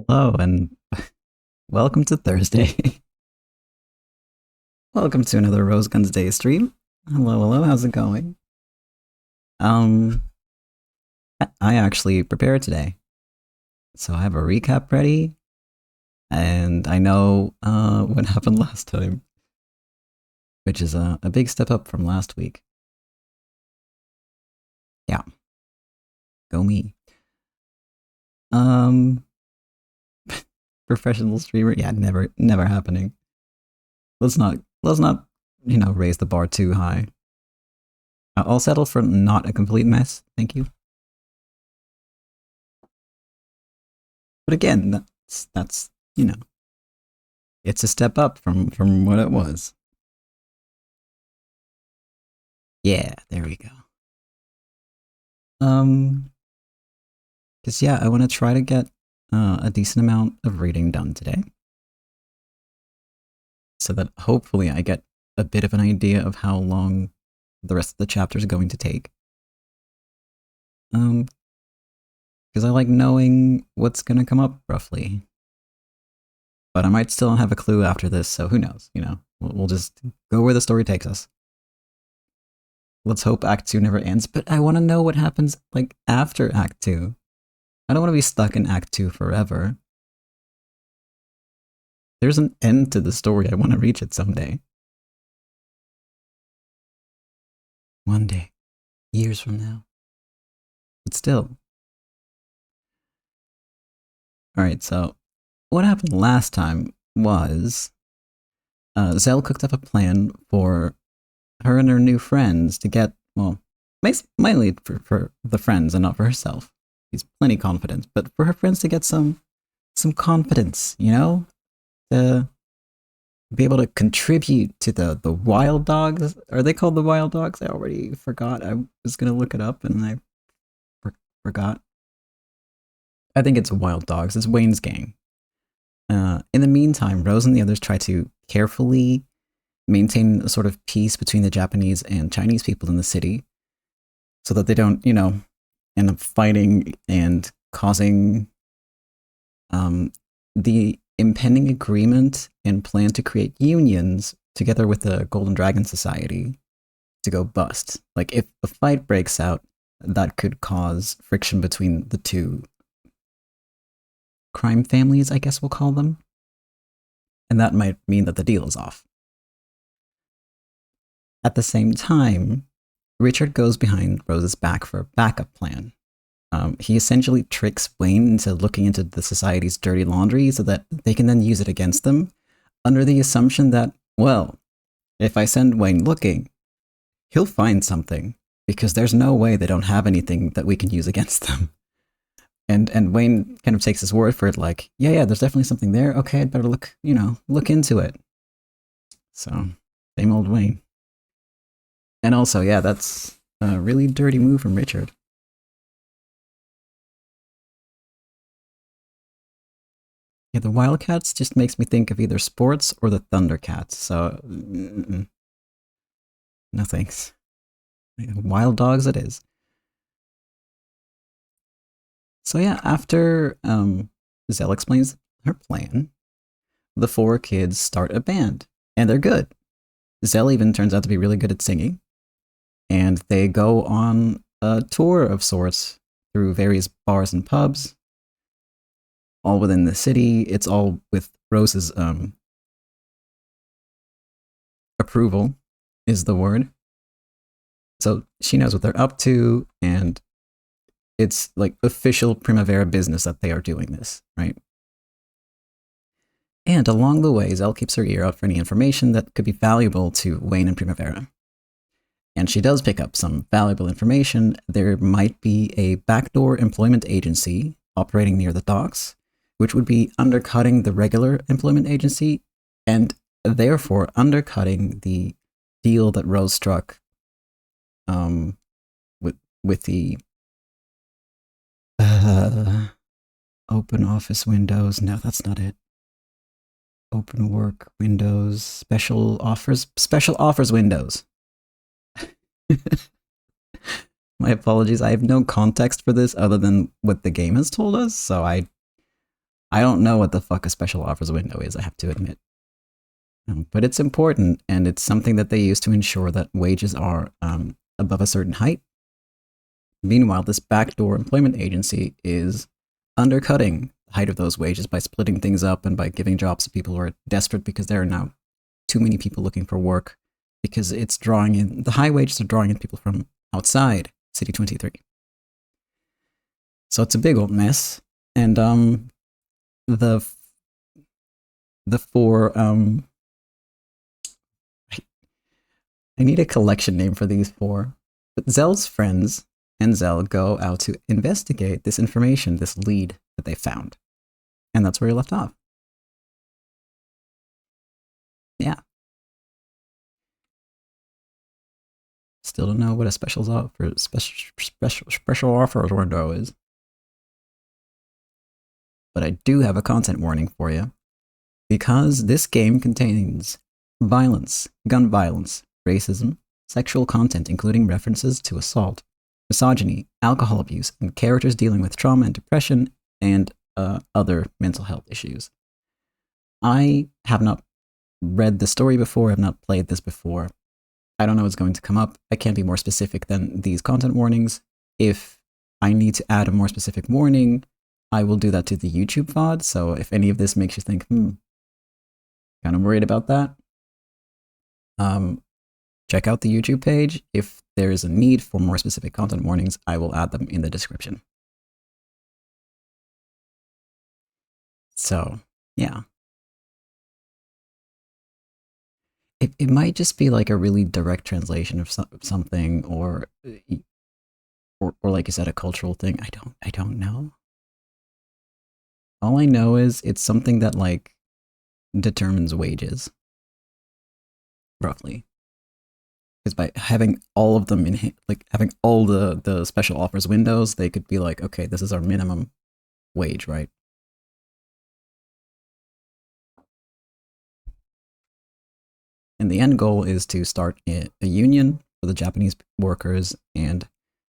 Hello and welcome to Thursday. Welcome to another Rose Guns Day stream. Hello, how's it going? Um, I actually prepared today, so I have a recap ready, and I know what happened last time, which is a big step up from last week. Yeah, go me. Um, Professional streamer, yeah, never happening. Let's not raise the bar too high. I'll settle for not a complete mess, thank you. But again, that's it's a step up from what it was. Yeah, there we go. Um, because yeah, I want to try to get a decent amount of reading done today, so that hopefully I get a bit of an idea of how long the rest of the chapter is going to take. Because I like knowing what's gonna come up roughly, but I might still have a clue after this. So who knows? We'll just go where the story takes us. Let's hope Act Two never ends. But I want to know what happens like after Act Two. I don't want to be stuck in Act 2 forever. There's an end to the story. I want to reach it someday. One day. Years from now. But still. Alright, so what happened last time was Zell cooked up a plan for her and her new friends to get, well, mainly for the friends and not for herself. She's plenty confident, but for her friends to get some confidence, to be able to contribute to the wild dogs. Are they called the wild dogs? I already forgot. I was gonna look it up and I forgot. I think it's wild dogs. It's Wayne's gang. In the meantime, Rose and the others try to carefully maintain a sort of peace between the Japanese and Chinese people in the city, so that they don't, end up fighting and causing the impending agreement and plan to create unions together with the Golden Dragon Society to go bust. Like, if a fight breaks out, that could cause friction between the two crime families, I guess we'll call them. And that might mean that the deal is off. At the same time, Richard goes behind Rose's back for a backup plan. He essentially tricks Wayne into looking into the society's dirty laundry so that they can then use it against them, under the assumption that, well, if I send Wayne looking, he'll find something, because there's no way they don't have anything that we can use against them. And Wayne kind of takes his word for it, like, yeah, there's definitely something there. Okay, I'd better look into it. So, same old Wayne. And also, yeah, that's a really dirty move from Richard. Yeah, the Wildcats just makes me think of either sports or the Thundercats. So, no thanks. Wild dogs it is. So yeah, after Zell explains her plan, the four kids start a band, and they're good. Zell even turns out to be really good at singing, and they go on a tour of sorts through various bars and pubs, all within the city. It's all with Rose's approval, is the word. So she knows what they're up to, and it's like official Primavera business that they are doing this, right? And along the way, Zell keeps her ear out for any information that could be valuable to Wayne and Primavera. And she does pick up some valuable information. There might be a backdoor employment agency operating near the docks, which would be undercutting the regular employment agency and therefore undercutting the deal that Rose struck with the open office windows. No, that's not it. Open work windows, special offers windows. My apologies. I have no context for this other than what the game has told us, so I don't know what the fuck a special offers window is, I have to admit. But it's important, and it's something that they use to ensure that wages are above a certain height. Meanwhile, this backdoor employment agency is undercutting the height of those wages by splitting things up and by giving jobs to people who are desperate because there are now too many people looking for work, because it's drawing in, the high wages are drawing in people from outside City 23. So it's a big old mess. And the four I need a collection name for these four. But Zell's friends and Zell go out to investigate this information, this lead that they found. And that's where you left off. Yeah. Still don't know what a special offers window is. But I do have a content warning for you. Because this game contains violence, gun violence, racism, sexual content including references to assault, misogyny, alcohol abuse, and characters dealing with trauma and depression and other mental health issues. I have not read the story before, I have not played this before. I don't know what's going to come up. I can't be more specific than these content warnings. If I need to add a more specific warning, I will do that to the YouTube VOD, so if any of this makes you think, kind of worried about that, check out the YouTube page. If there is a need for more specific content warnings, I will add them in the description. So, yeah. It might just be like a really direct translation of something, or like you said, a cultural thing. I don't know. All I know is it's something that like determines wages, roughly. Because by having all of them in, like having all the special offers windows, they could be like, okay, this is our minimum wage, right? And the end goal is to start a union for the Japanese workers and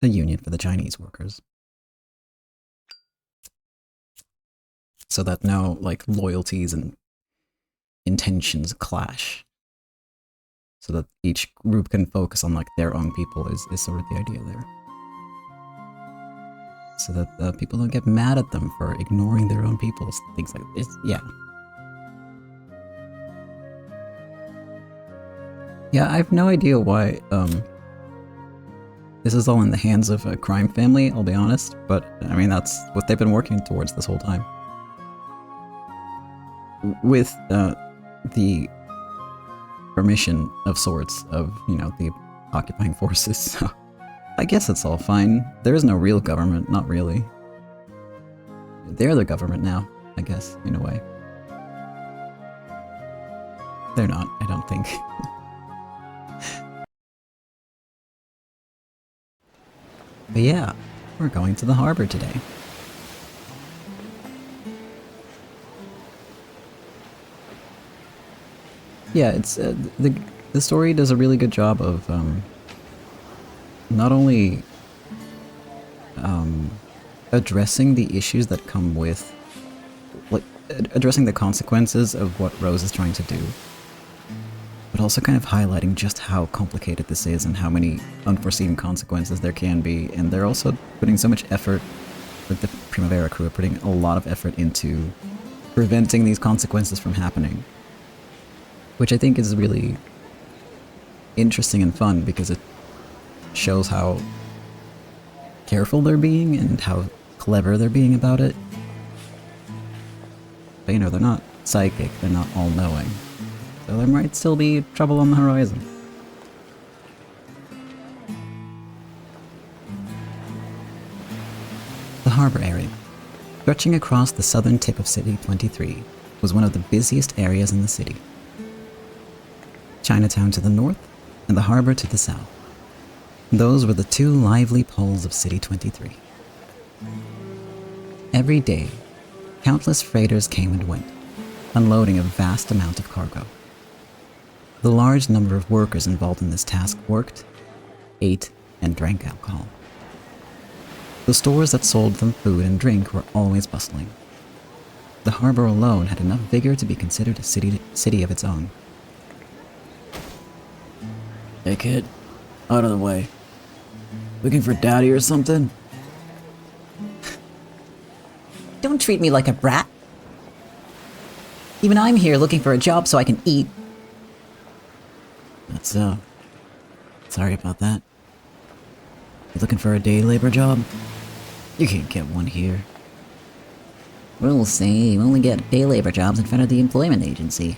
a union for the Chinese workers. So that no like loyalties and intentions clash. So that each group can focus on like their own people is sort of the idea there. So that people don't get mad at them for ignoring their own people, things like this. Yeah. Yeah, I have no idea why this is all in the hands of a crime family, I'll be honest, but I mean that's what they've been working towards this whole time. With the permission of sorts of, you know, the occupying forces, so I guess it's all fine. There is no real government, not really. They're the government now, I guess, in a way. They're not, I don't think. But yeah, we're going to the harbor today. Yeah, it's the story does a really good job of not only addressing the issues that come with, like, addressing the consequences of what Rose is trying to do, but also kind of highlighting just how complicated this is and how many unforeseen consequences there can be. And they're also putting so much effort, like the Primavera crew are putting a lot of effort into preventing these consequences from happening. Which I think is really interesting and fun because it shows how careful they're being and how clever they're being about it. But you know, they're not psychic, they're not all-knowing. So there might still be trouble on the horizon. The harbor area, stretching across the southern tip of City 23, was one of the busiest areas in the city. Chinatown to the north, and the harbor to the south. Those were the two lively poles of City 23. Every day, countless freighters came and went, unloading a vast amount of cargo. The large number of workers involved in this task worked, ate, and drank alcohol. The stores that sold them food and drink were always bustling. The harbor alone had enough vigor to be considered a city of its own. Hey kid, out of the way. Looking for daddy or something? Don't treat me like a brat. Even I'm here looking for a job so I can eat. That's so. Sorry about that. You looking for a day labor job? You can't get one here. Rules say you only get day labor jobs in front of the employment agency.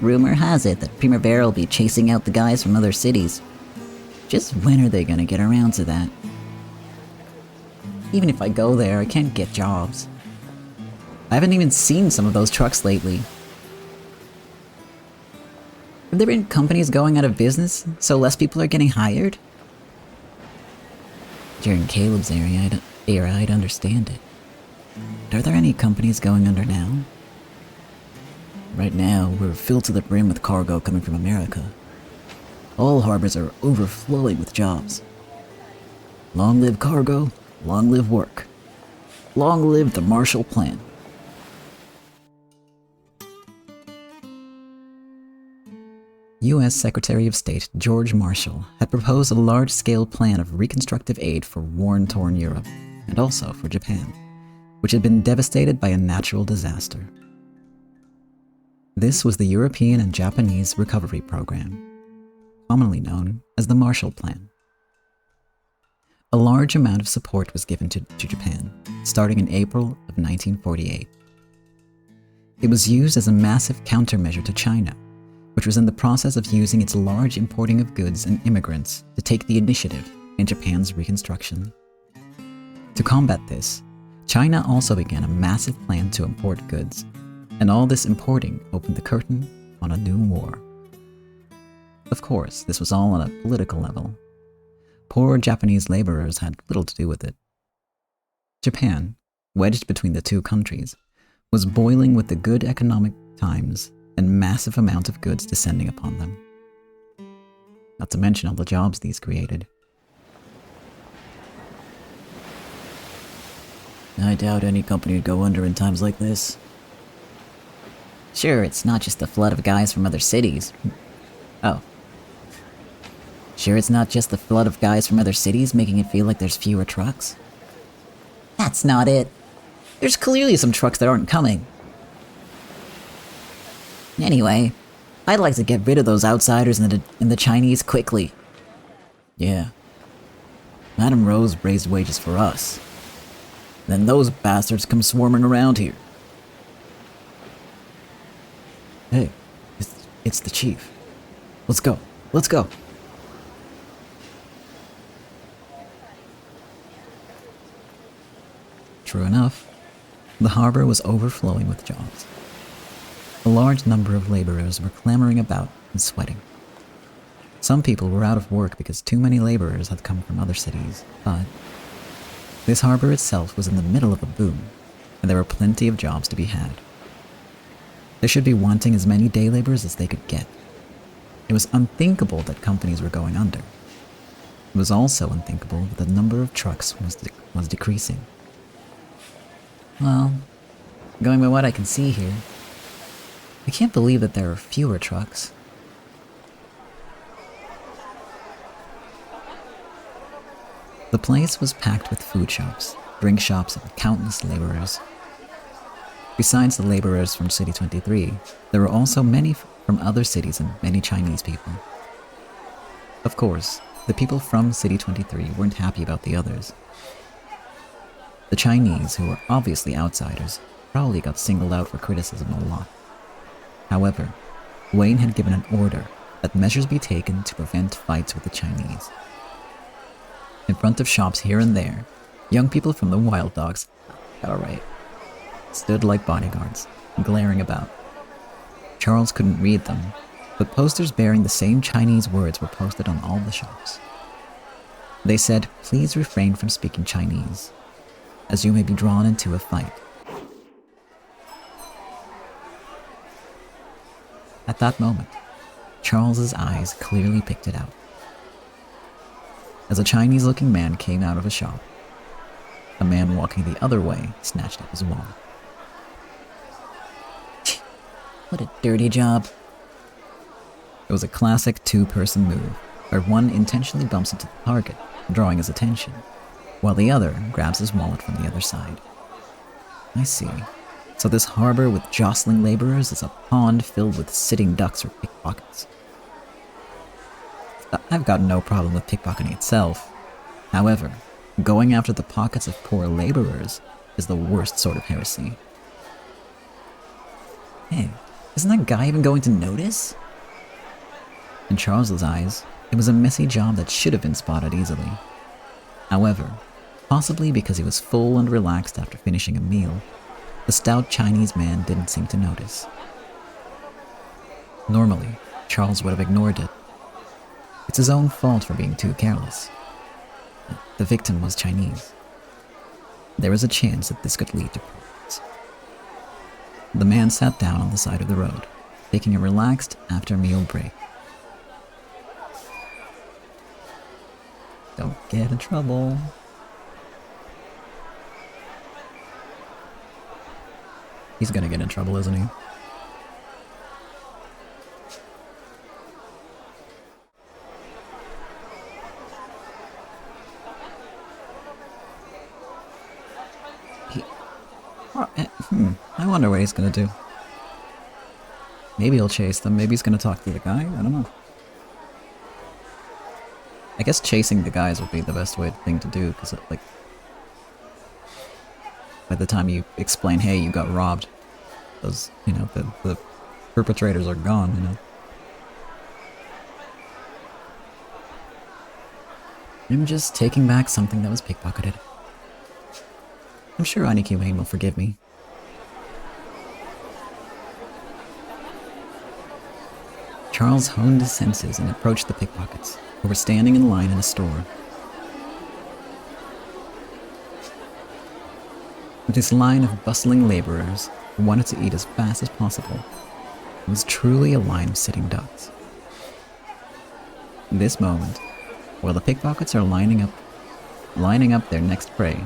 Rumor has it that Primavera will be chasing out the guys from other cities. Just when are they gonna get around to that? Even if I go there, I can't get jobs. I haven't even seen some of those trucks lately. Have there been companies going out of business, so less people are getting hired? During Caleb's era, I'd understand it. But are there any companies going under now? Right now, we're filled to the brim with cargo coming from America. All harbors are overflowing with jobs. Long live cargo, long live work. Long live the Marshall Plan. U.S. Secretary of State George Marshall had proposed a large-scale plan of reconstructive aid for war-torn Europe, and also for Japan, which had been devastated by a natural disaster. This was the European and Japanese Recovery Program, commonly known as the Marshall Plan. A large amount of support was given to Japan, starting in April of 1948. It was used as a massive countermeasure to China, which was in the process of using its large importing of goods and immigrants to take the initiative in Japan's reconstruction. To combat this, China also began a massive plan to import goods, and all this importing opened the curtain on a new war. Of course, this was all on a political level. Poor Japanese laborers had little to do with it. Japan, wedged between the two countries, was boiling with the good economic times and massive amount of goods descending upon them. Not to mention all the jobs these created. I doubt any company would go under in times like this. Sure, it's not just the flood of guys from other cities. Oh. Sure, it's not just the flood of guys from other cities making it feel like there's fewer trucks? That's not it. There's clearly some trucks that aren't coming. Anyway, I'd like to get rid of those outsiders and the Chinese quickly. Yeah. Madam Rose raised wages for us. Then those bastards come swarming around here. Hey, it's the chief. Let's go. Let's go. True enough, the harbor was overflowing with jobs. A large number of laborers were clamoring about and sweating. Some people were out of work because too many laborers had come from other cities, but this harbor itself was in the middle of a boom, and there were plenty of jobs to be had. They should be wanting as many day laborers as they could get. It was unthinkable that companies were going under. It was also unthinkable that the number of trucks was decreasing. Well, going by what I can see here, I can't believe that there are fewer trucks. The place was packed with food shops, drink shops, and countless laborers. Besides the laborers from City 23, there were also many from other cities and many Chinese people. Of course, the people from City 23 weren't happy about the others. The Chinese, who were obviously outsiders, probably got singled out for criticism a lot. However, Wayne had given an order that measures be taken to prevent fights with the Chinese. In front of shops here and there, young people from the Wild Dogs, stood like bodyguards, glaring about. Charles couldn't read them, but posters bearing the same Chinese words were posted on all the shops. They said, "Please refrain from speaking Chinese, as you may be drawn into a fight." At that moment, Charles's eyes clearly picked it out. As a Chinese-looking man came out of a shop, a man walking the other way snatched up his wallet. What a dirty job. It was a classic two-person move, where one intentionally bumps into the target, drawing his attention, while the other grabs his wallet from the other side. I see. So this harbor with jostling laborers is a pond filled with sitting ducks or pickpockets. I've got no problem with pickpocketing itself. However, going after the pockets of poor laborers is the worst sort of heresy. Hey, isn't that guy even going to notice? In Charles's eyes, it was a messy job that should have been spotted easily. However, possibly because he was full and relaxed after finishing a meal, the stout Chinese man didn't seem to notice. Normally, Charles would have ignored it. It's his own fault for being too careless. The victim was Chinese. There was a chance that this could lead to problems. The man sat down on the side of the road, taking a relaxed after-meal break. Don't get in trouble. He's gonna get in trouble, isn't he? I wonder what he's gonna do. Maybe he'll chase them, maybe he's gonna talk to the guy, I don't know. I guess chasing the guys would be the best thing to do, because like, by the time you explain, hey, you got robbed, those, you know, the perpetrators are gone, you know. I'm just taking back something that was pickpocketed. I'm sure Aniki Wayne will forgive me. Charles honed his senses and approached the pickpockets, who were standing in line in a store. This line of bustling laborers who wanted to eat as fast as possible was truly a line of sitting ducks. In this moment, while the pickpockets are lining up their next prey,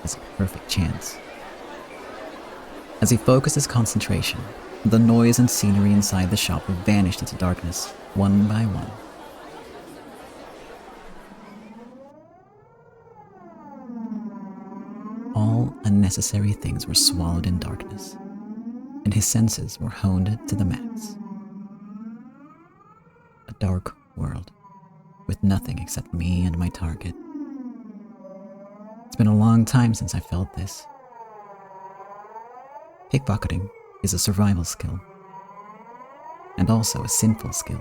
is a perfect chance. As he focused his concentration, the noise and scenery inside the shop vanished into darkness, one by one. All unnecessary things were swallowed in darkness, and his senses were honed to the max. A dark world, with nothing except me and my target. It's been a long time since I felt this. Pickpocketing is a survival skill, and also a sinful skill,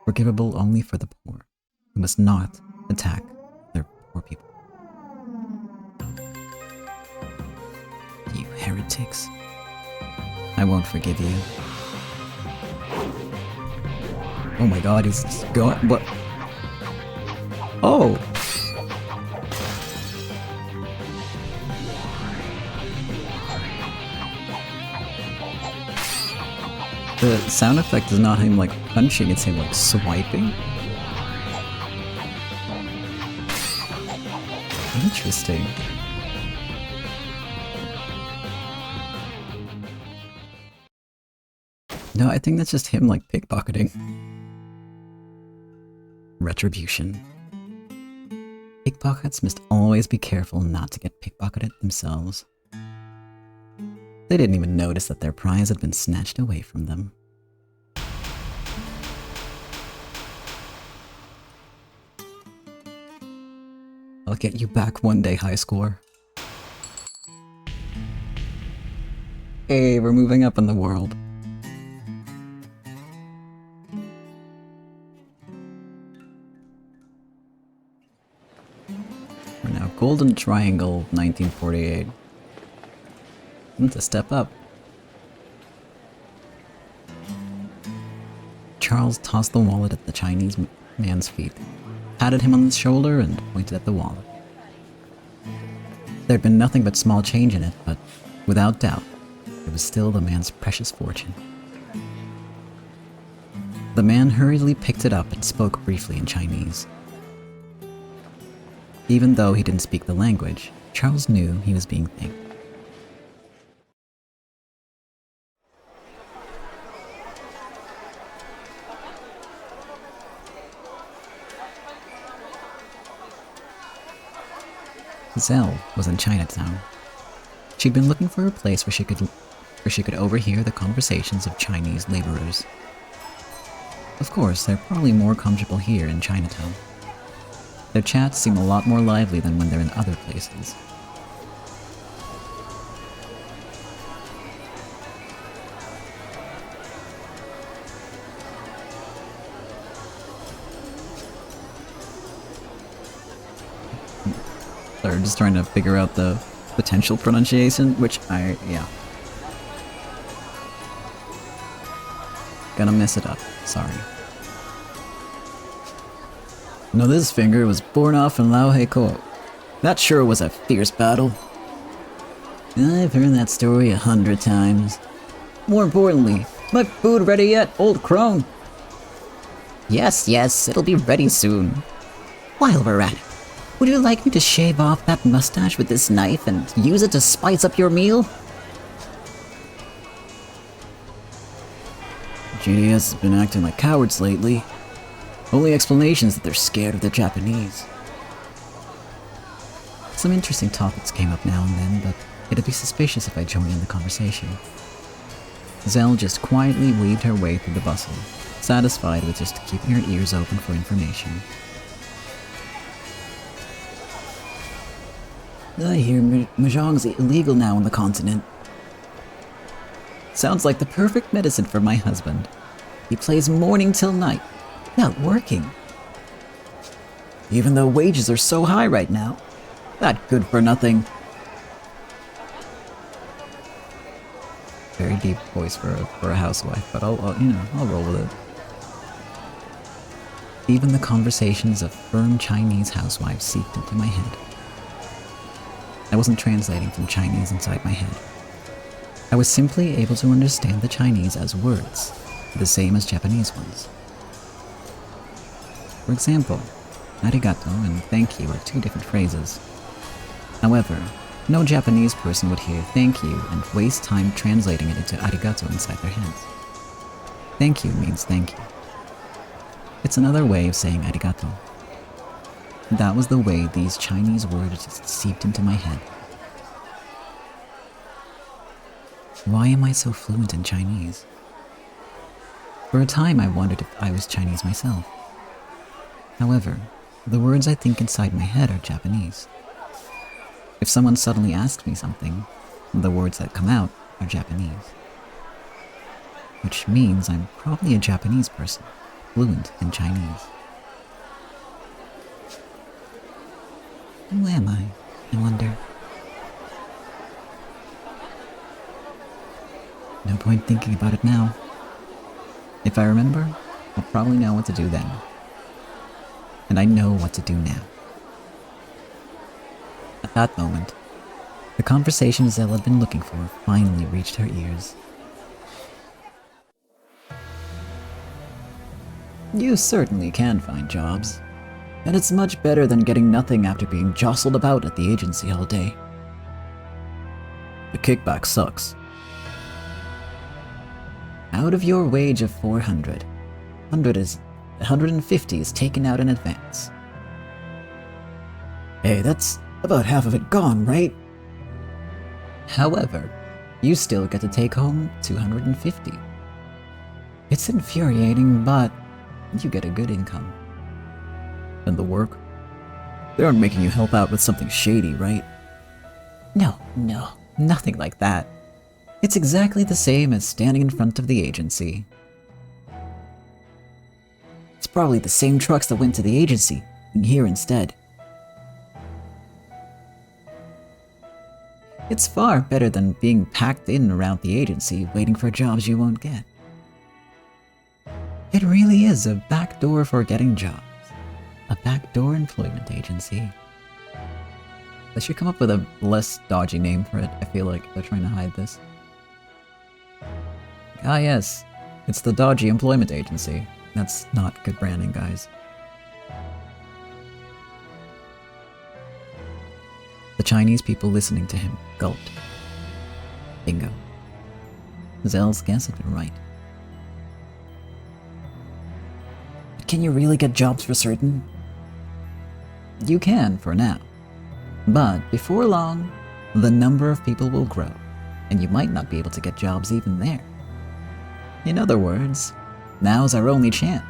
forgivable only for the poor, who must not attack their poor people. You heretics. I won't forgive you. Oh my god, he's going. What? Oh! The sound effect is not him like punching, it's him like swiping. Interesting. No, I think that's just him like pickpocketing. Retribution. Pickpockets must always be careful not to get pickpocketed themselves. They didn't even notice that their prize had been snatched away from them. I'll get you back one day, high score. Hey, we're moving up in the world. We're now Golden Triangle 1948. To step up. Charles tossed the wallet at the Chinese man's feet, patted him on the shoulder, and pointed at the wallet. There'd been nothing but small change in it, but without doubt, it was still the man's precious fortune. The man hurriedly picked it up and spoke briefly in Chinese. Even though he didn't speak the language, Charles knew he was being thanked. Zell was in Chinatown. She'd been looking for a place where she could overhear the conversations of Chinese laborers. Of course, they're probably more comfortable here in Chinatown. Their chats seem a lot more lively than when they're in other places. They're just trying to figure out the potential pronunciation, which yeah. Gonna mess it up, sorry. No, this finger was born off in Lao Heiko. That sure was a fierce battle. I've heard that story 100 times. More importantly, my food ready yet, old crone? Yes, yes, it'll be ready soon. While we're at it, would you like me to shave off that mustache with this knife and use it to spice up your meal? GDS has been acting like cowards lately. Only explanation is that they're scared of the Japanese. Some interesting topics came up now and then, but it'd be suspicious if I joined in the conversation. Zell just quietly weaved her way through the bustle, satisfied with just keeping her ears open for information. I hear Mahjong's illegal now on the continent. Sounds like the perfect medicine for my husband. He plays morning till night, not working. Even though wages are so high right now. That good for nothing. Very deep voice for a housewife, but I'll roll with it. Even the conversations of firm Chinese housewives seeped into my head. I wasn't translating from Chinese inside my head. I was simply able to understand the Chinese as words, the same as Japanese ones. For example, arigato and thank you are two different phrases. However, no Japanese person would hear thank you and waste time translating it into arigato inside their heads. Thank you means thank you. It's another way of saying arigato. That was the way these Chinese words just seeped into my head. Why am I so fluent in Chinese? For a time I wondered if I was Chinese myself. However, the words I think inside my head are Japanese. If someone suddenly asks me something, the words that come out are Japanese. Which means I'm probably a Japanese person, fluent in Chinese. Who am I wonder? No point thinking about it now. If I remember, I'll probably know what to do then. And I know what to do now. At that moment, the conversation Zell had been looking for finally reached her ears. You certainly can find jobs. And it's much better than getting nothing after being jostled about at the agency all day. The kickback sucks. Out of your wage of 400, 150 is taken out in advance. Hey, that's about half of it gone, right? However, you still get to take home 250. It's infuriating, but you get a good income. And the work? They aren't making you help out with something shady, right? No, nothing like that. It's exactly the same as standing in front of the agency. It's probably the same trucks that went to the agency, here instead. It's far better than being packed in around the agency waiting for jobs you won't get. It really is a backdoor for getting jobs. A backdoor employment agency. They should come up with a less dodgy name for it. I feel like they're trying to hide this. Ah yes, it's the dodgy employment agency. That's not good branding, guys. The Chinese people listening to him gulped. Bingo. Zell's guess had been right. Can you really get jobs for certain? You can, for now. But before long, the number of people will grow, and you might not be able to get jobs even there. In other words, now's our only chance.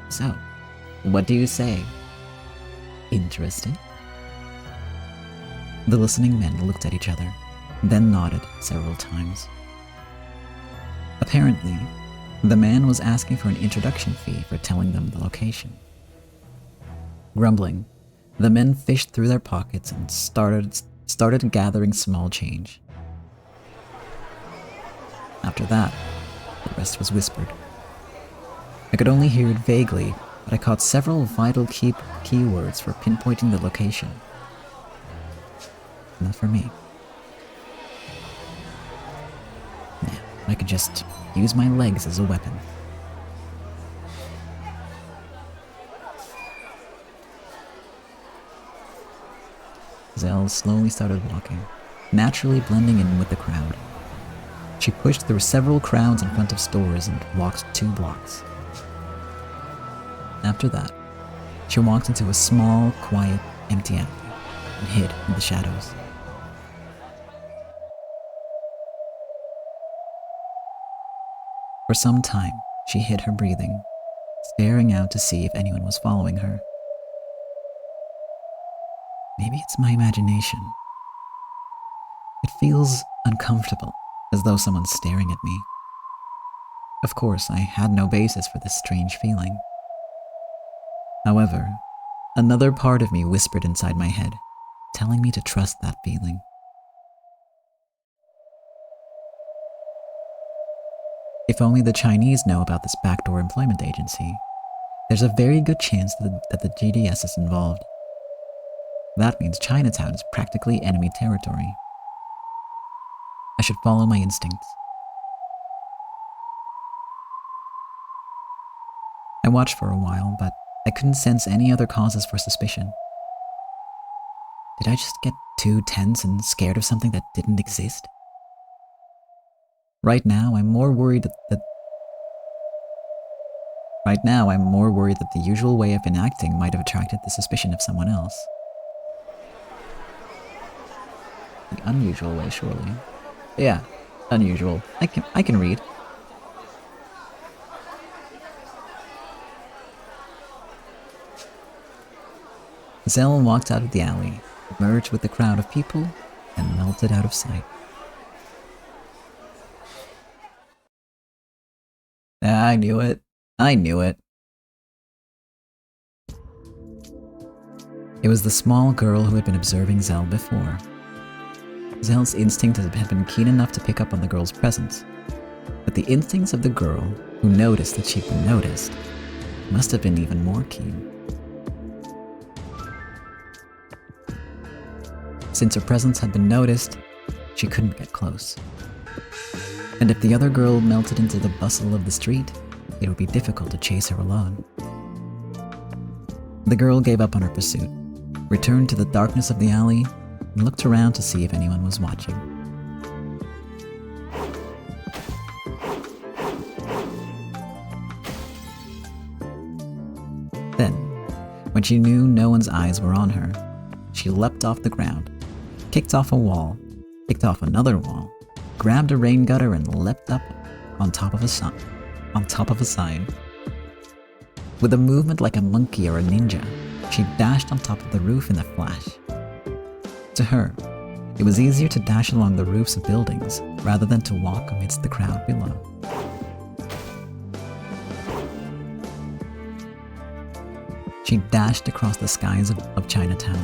So, what do you say? Interested? The listening men looked at each other, then nodded several times. Apparently, the man was asking for an introduction fee for telling them the location. Grumbling, the men fished through their pockets and started gathering small change. After that, the rest was whispered. I could only hear it vaguely, but I caught several vital keywords for pinpointing the location. Not for me. Yeah, I could just use my legs as a weapon. Zell slowly started walking, naturally blending in with the crowd. She pushed through several crowds in front of stores and walked 2 blocks. After that, she walked into a small, quiet, empty alley and hid in the shadows. For some time, she hid her breathing, staring out to see if anyone was following her. Maybe it's my imagination. It feels uncomfortable, as though someone's staring at me. Of course, I had no basis for this strange feeling. However, another part of me whispered inside my head, telling me to trust that feeling. If only the Chinese know about this backdoor employment agency, there's a very good chance that the GDS is involved. That means Chinatown is practically enemy territory. I should follow my instincts. I watched for a while, but I couldn't sense any other causes for suspicion. Did I just get too tense and scared of something that didn't exist? Right now, I'm more worried that the usual way of enacting might have attracted the suspicion of someone else. The unusual way, surely. Yeah, unusual. I can read. Zell walked out of the alley, merged with the crowd of people, and melted out of sight. I knew it. I knew it. It was the small girl who had been observing Zell before. Zell's instinct had been keen enough to pick up on the girl's presence, but the instincts of the girl, who noticed that she'd been noticed, must have been even more keen. Since her presence had been noticed, she couldn't get close. And if the other girl melted into the bustle of the street, it would be difficult to chase her alone. The girl gave up on her pursuit, returned to the darkness of the alley, and looked around to see if anyone was watching. Then, when she knew no one's eyes were on her, she leapt off the ground, kicked off a wall, kicked off another wall, grabbed a rain gutter and leapt up on top of a sign. With a movement like a monkey or a ninja, she dashed on top of the roof in a flash. To her, it was easier to dash along the roofs of buildings rather than to walk amidst the crowd below. She dashed across the skies of Chinatown.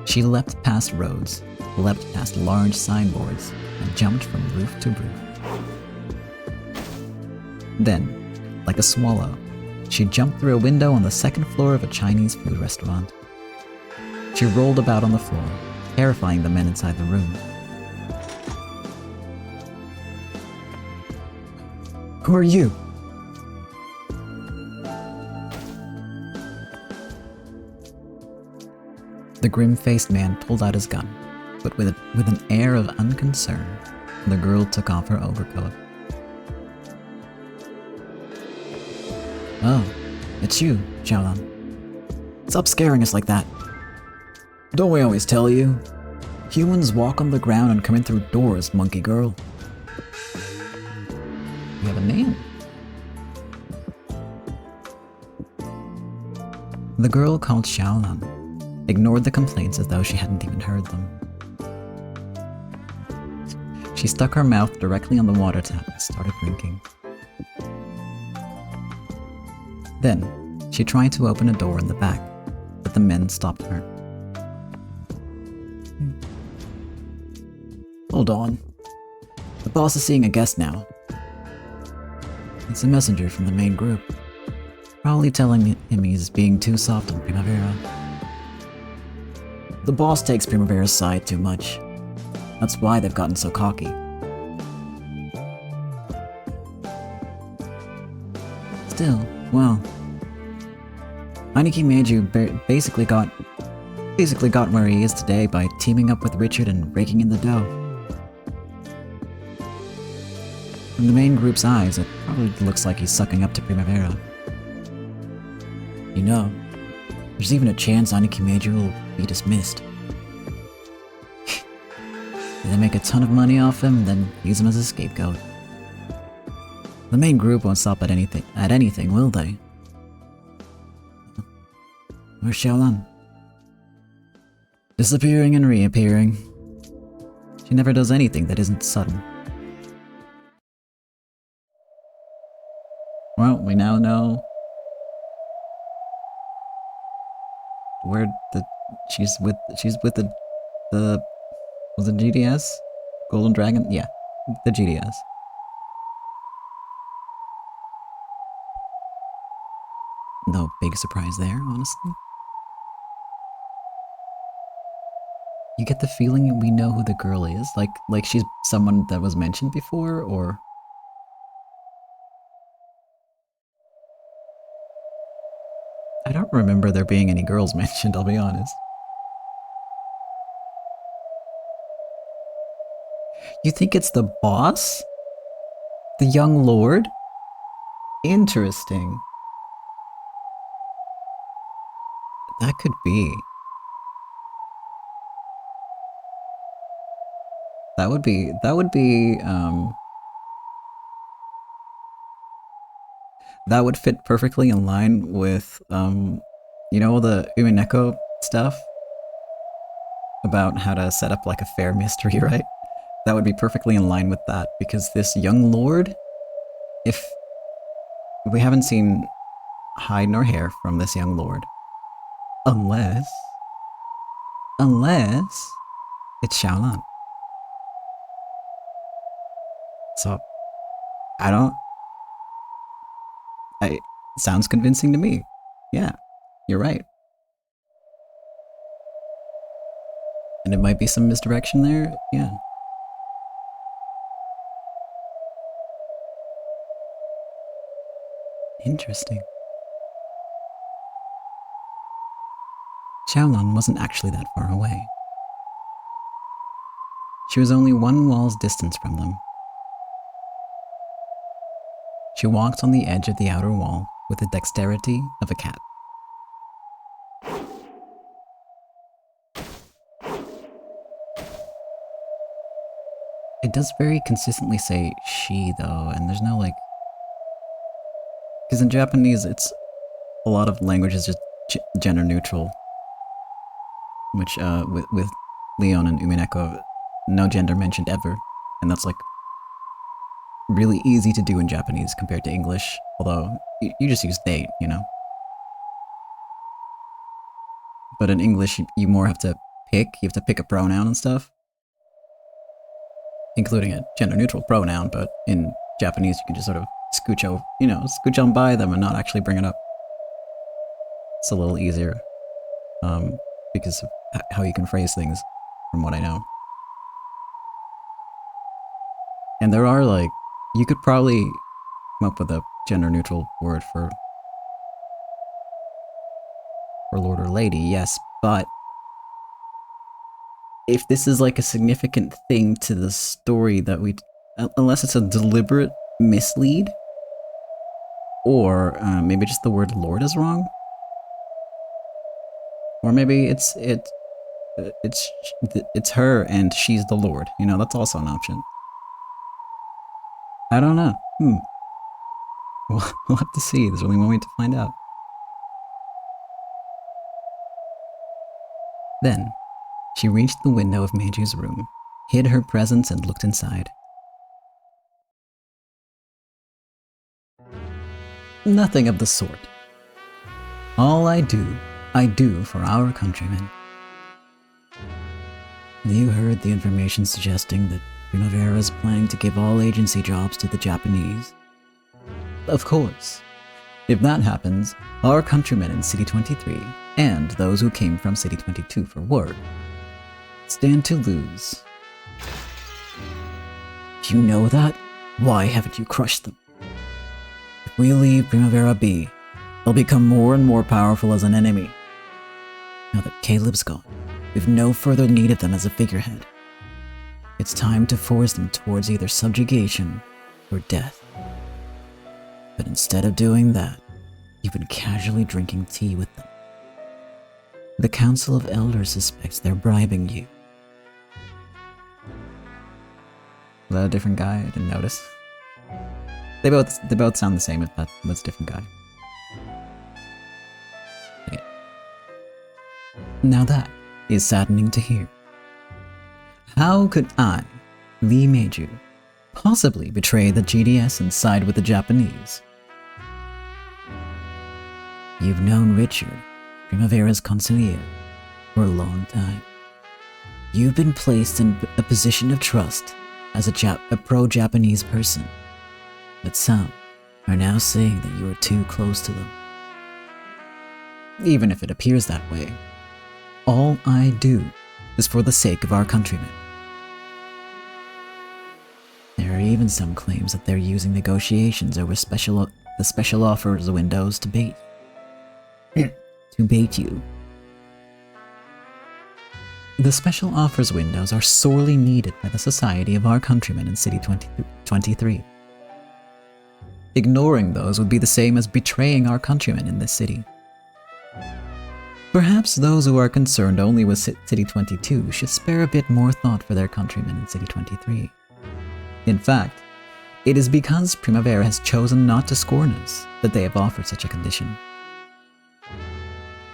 She leapt past roads, leapt past large signboards, and jumped from roof to roof. Then, like a swallow, she jumped through a window on the second floor of a Chinese food restaurant. She rolled about on the floor, terrifying the men inside the room. "Who are you?" The grim-faced man pulled out his gun, but with an air of unconcern, the girl took off her overcoat. "Oh, it's you, Xiaolan." Stop scaring us like that. Don't we always tell you? Humans walk on the ground and come in through doors, monkey girl. You have a name. The girl called Xiaolan ignored the complaints as though she hadn't even heard them. She stuck her mouth directly on the water tap and started drinking. Then, she tried to open a door in the back, but the men stopped her. Hold on. The boss is seeing a guest now. It's a messenger from the main group. Probably telling him he's being too soft on Primavera. The boss takes Primavera's side too much. That's why they've gotten so cocky. Still, well, Aniki Meiju basically got where he is today by teaming up with Richard and raking in the dough. From the main group's eyes, it probably looks like he's sucking up to Primavera. You know, there's even a chance Aniki Meiju will be dismissed. They make a ton of money off him, then use him as a scapegoat. The main group won't stop at anything, will they? Where's Xiaolan? Disappearing and reappearing. She never does anything that isn't sudden. Well, we now know where she's with the was it GDS? Golden Dragon? Yeah, the GDS. No big surprise there, honestly. You get the feeling we know who the girl is? Like she's someone that was mentioned before, or... I don't remember there being any girls mentioned, I'll be honest. You think it's the boss? The young lord? Interesting. That could be. That would be, that would fit perfectly in line with, you know, the Umineko stuff? About how to set up like a fair mystery, right? That would be perfectly in line with that, because this young lord, if we haven't seen hide nor hair from this young lord, unless it's Xiaolan. So, sounds convincing to me. Yeah, you're right. And it might be some misdirection there, yeah. Interesting. Xiaolan wasn't actually that far away. She was only one wall's distance from them. She walked on the edge of the outer wall with the dexterity of a cat. It does very consistently say she, though, and there's no, like... Because in Japanese, it's... A lot of language is just gender neutral. Which, with Leon and Umineko, no gender mentioned ever. And that's, like, really easy to do in Japanese compared to English. Although, you just use they, you know? But in English, you more have to pick. You have to pick a pronoun and stuff. Including a gender-neutral pronoun, but in Japanese you can just sort of scooch on by them and not actually bring it up. It's a little easier, because of how you can phrase things, from what I know. And there are, like, you could probably come up with a gender-neutral word for lord or lady, yes, but if this is like a significant thing to the story that unless it's a deliberate mislead, or maybe just the word lord is wrong. Or maybe it's her and she's the Lord. You know, that's also an option. I don't know. We'll have to see. There's only one way to find out. Then, she reached the window of Meiju's room, hid her presence, and looked inside. Nothing of the sort. All I do for our countrymen. You heard the information suggesting that Primavera is planning to give all agency jobs to the Japanese. Of course. If that happens, our countrymen in City 23, and those who came from City 22 for work, stand to lose. If you know that, why haven't you crushed them? If we leave Primavera be, they'll become more and more powerful as an enemy. Now that Caleb's gone, we've no further need of them as a figurehead. It's time to force them towards either subjugation or death. But instead of doing that, you've been casually drinking tea with them. The Council of Elders suspects they're bribing you. Is that a different guy? I didn't notice. They both sound the same if that's a different guy. Okay. Now that is saddening to hear. How could I, Lee Meiju, possibly betray the GDS and side with the Japanese? You've known Richard, Primavera's consigliere, for a long time. You've been placed in a position of trust as a pro-Japanese person, but some are now saying that you are too close to them. Even if it appears that way, all I do is for the sake of our countrymen. There are even some claims that they're using negotiations over the special offers windows to bait you. The special offers windows are sorely needed by the society of our countrymen in City 23. Ignoring those would be the same as betraying our countrymen in this city. Perhaps those who are concerned only with City 22 should spare a bit more thought for their countrymen in City 23. In fact, it is because Primavera has chosen not to scorn us that they have offered such a condition.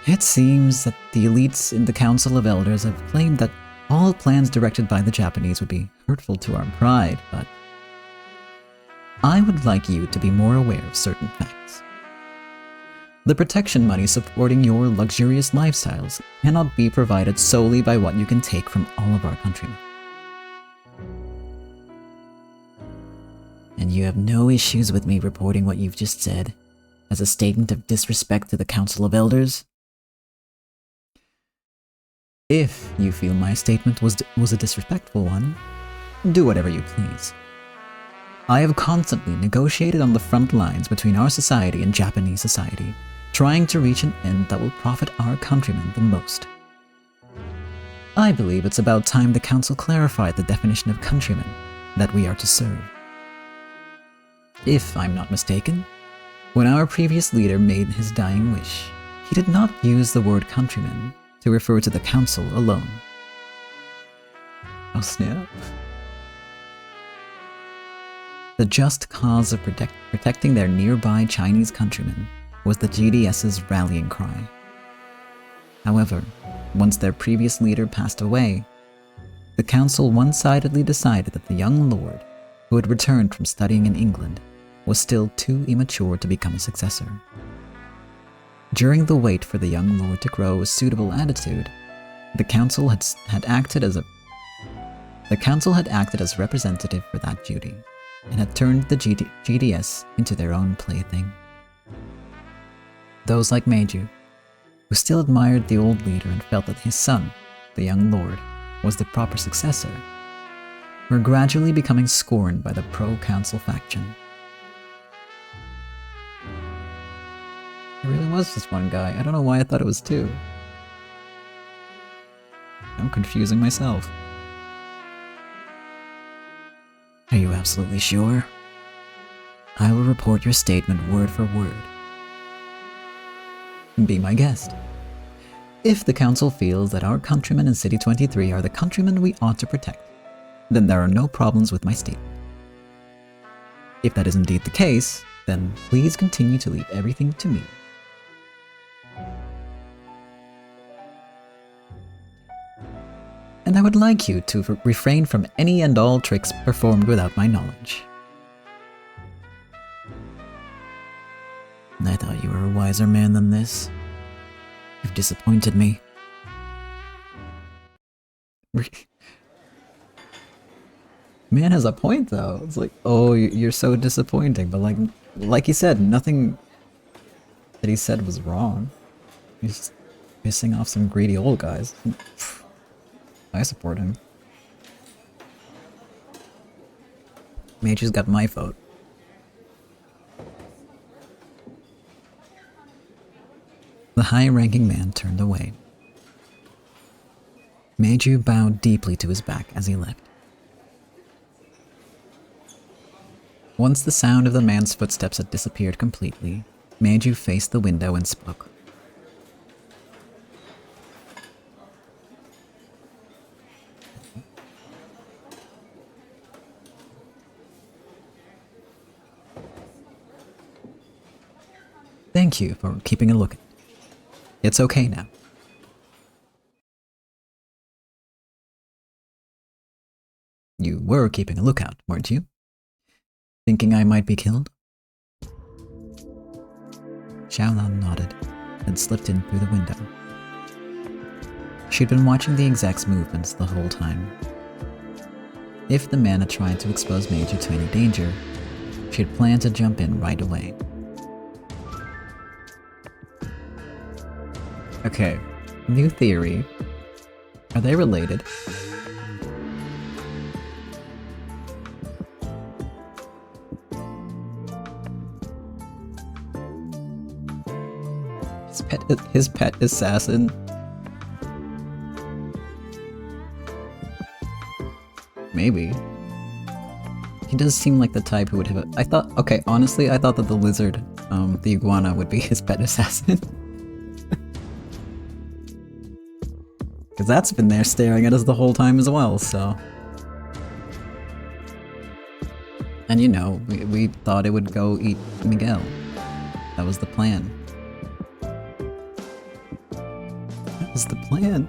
It seems that the elites in the Council of Elders have claimed that all plans directed by the Japanese would be hurtful to our pride, but I would like you to be more aware of certain facts. The protection money supporting your luxurious lifestyles cannot be provided solely by what you can take from all of our countrymen. And you have no issues with me reporting what you've just said as a statement of disrespect to the Council of Elders? If you feel my statement was a disrespectful one, do whatever you please. I have constantly negotiated on the front lines between our society and Japanese society, trying to reach an end that will profit our countrymen the most. I believe it's about time the Council clarified the definition of countrymen that we are to serve. If I'm not mistaken, when our previous leader made his dying wish, he did not use the word countrymen to refer to the Council alone. Oh snap. The just cause of protecting their nearby Chinese countrymen was the GDS's rallying cry. However, once their previous leader passed away, the Council one-sidedly decided that the young lord, who had returned from studying in England, was still too immature to become a successor. During the wait for the young lord to grow a suitable attitude, the Council had acted as representative for that duty, and had turned the GDS into their own plaything. Those like Meiju, who still admired the old leader and felt that his son, the young lord, was the proper successor, were gradually becoming scorned by the pro-council faction. It really was just one guy. I don't know why I thought it was two. I'm confusing myself. Are you absolutely sure? I will report your statement word for word. Be my guest. If the Council feels that our countrymen in City 23 are the countrymen we ought to protect, then there are no problems with my statement. If that is indeed the case, then please continue to leave everything to me. And I would like you to refrain from any and all tricks performed without my knowledge. I thought you were a wiser man than this. You've disappointed me. Man has a point though. It's like, oh, you're so disappointing, but like he said, nothing that he said was wrong. He's just pissing off some greedy old guys. I support him. Mage's got my vote. The high-ranking man turned away. Meiju bowed deeply to his back as he left. Once the sound of the man's footsteps had disappeared completely, Meiju faced the window and spoke. Thank you for keeping a lookout. It's okay now. You were keeping a lookout, weren't you? Thinking I might be killed? Xiaolan nodded, and slipped in through the window. She'd been watching the exec's movements the whole time. If the man had tried to expose Meiju to any danger, she'd planned to jump in right away. Okay, new theory. Are they related? His pet assassin. Maybe. He does seem like the type who would have honestly, I thought that the lizard, the iguana would be his pet assassin. Because that's been there staring at us the whole time as well, so... And you know, we thought it would go eat Miguel. That was the plan. That was the plan.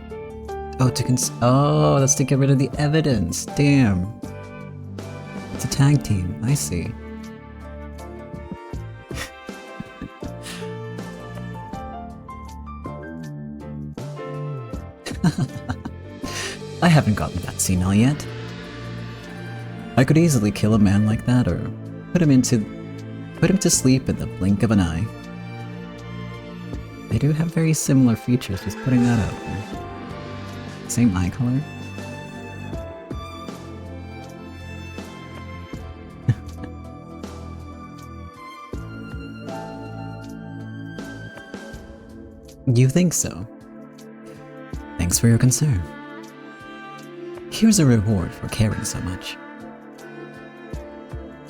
Oh, that's to get rid of the evidence. Damn. It's a tag team. I see. I haven't gotten that senile yet. I could easily kill a man like that, or put him to sleep in the blink of an eye. They do have very similar features, just putting that out there. Same eye color. You think so? Thanks for your concern. Here's a reward for caring so much.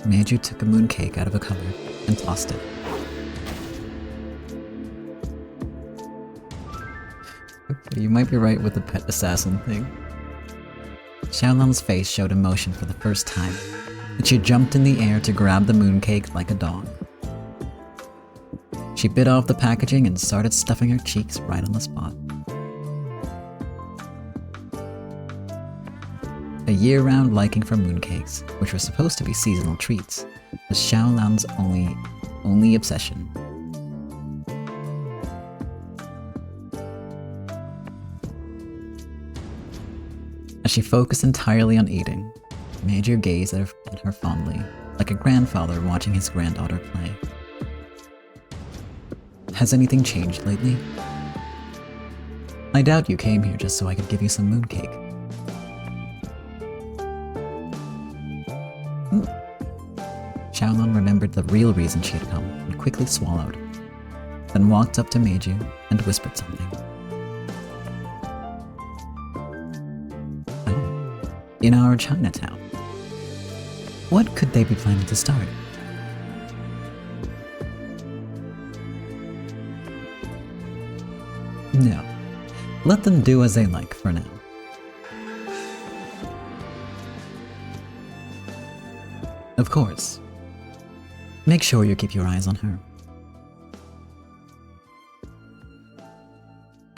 Meiju took a mooncake out of a cupboard and tossed it. Okay, you might be right with the pet assassin thing. Xiaolan's face showed emotion for the first time, and she jumped in the air to grab the mooncake like a dog. She bit off the packaging and started stuffing her cheeks right on the spot. A year-round liking for mooncakes, which were supposed to be seasonal treats, was Xiaolan's only obsession. As she focused entirely on eating, Meiju gazed at her fondly, like a grandfather watching his granddaughter play. Has anything changed lately? I doubt you came here just so I could give you some mooncake. Xiaolan remembered the real reason she had come and quickly swallowed, then walked up to Meiju and whispered something. Oh, in our Chinatown. What could they be planning to start? No, let them do as they like for now. Of course, make sure you keep your eyes on her.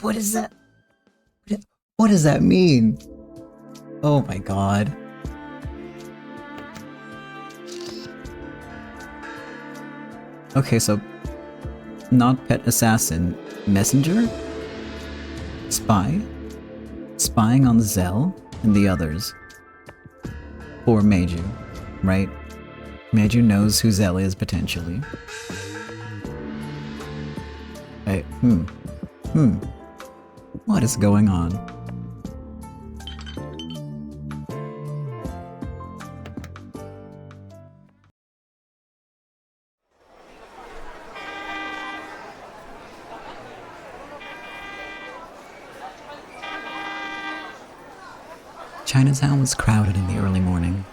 What is that? What does that mean? Oh my god. Okay, so not pet assassin, messenger? Spy? Spying on Zell and the others. Or Meiju, right? Meiju knows who Zell is potentially. Hey, What is going on? Chinatown was crowded in the early morning.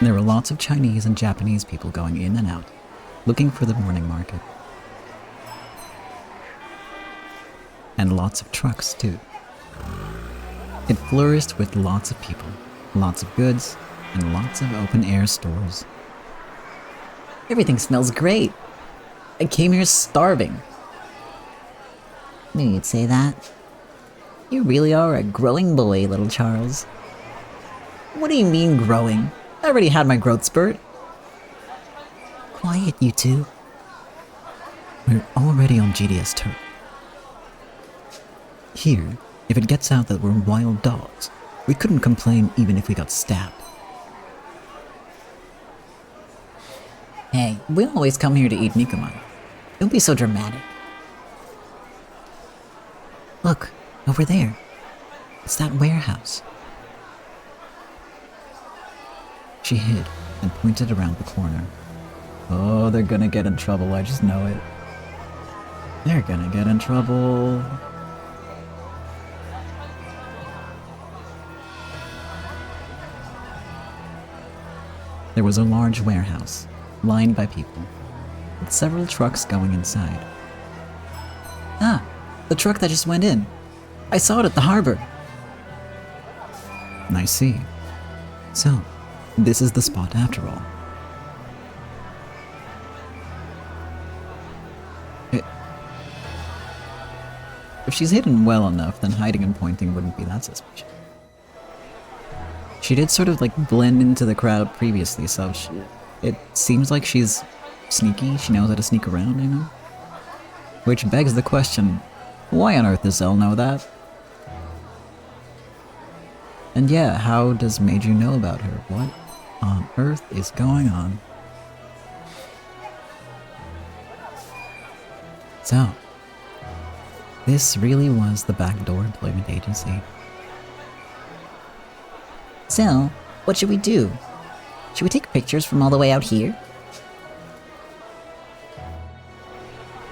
There were lots of Chinese and Japanese people going in and out, looking for the morning market. And lots of trucks, too. It flourished with lots of people, lots of goods, and lots of open-air stores. Everything smells great. I came here starving. Knew you'd say that. You really are a growing boy, little Charles. What do you mean growing? I already had my growth spurt. Quiet, you two. We're already on GDS turf. Here, if it gets out that we're wild dogs, we couldn't complain even if we got stabbed. Hey, we always come here to eat Nikuman. Don't be so dramatic. Look, over there. It's that warehouse. She hid and pointed around the corner. Oh, they're gonna get in trouble, I just know it. They're gonna get in trouble. There was a large warehouse, lined by people, with several trucks going inside. Ah, the truck that just went in. I saw it at the harbor. I see. So, this is the spot after all. If she's hidden well enough, then hiding and pointing wouldn't be that suspicious. She did sort of like blend into the crowd previously, so it seems like she's sneaky. She knows how to sneak around, you know? Which begs the question, why on earth does Zell know that? And yeah, how does Meiju know about her? What on earth is going on? So, this really was the backdoor employment agency. So, what should we do? Should we take pictures from all the way out here?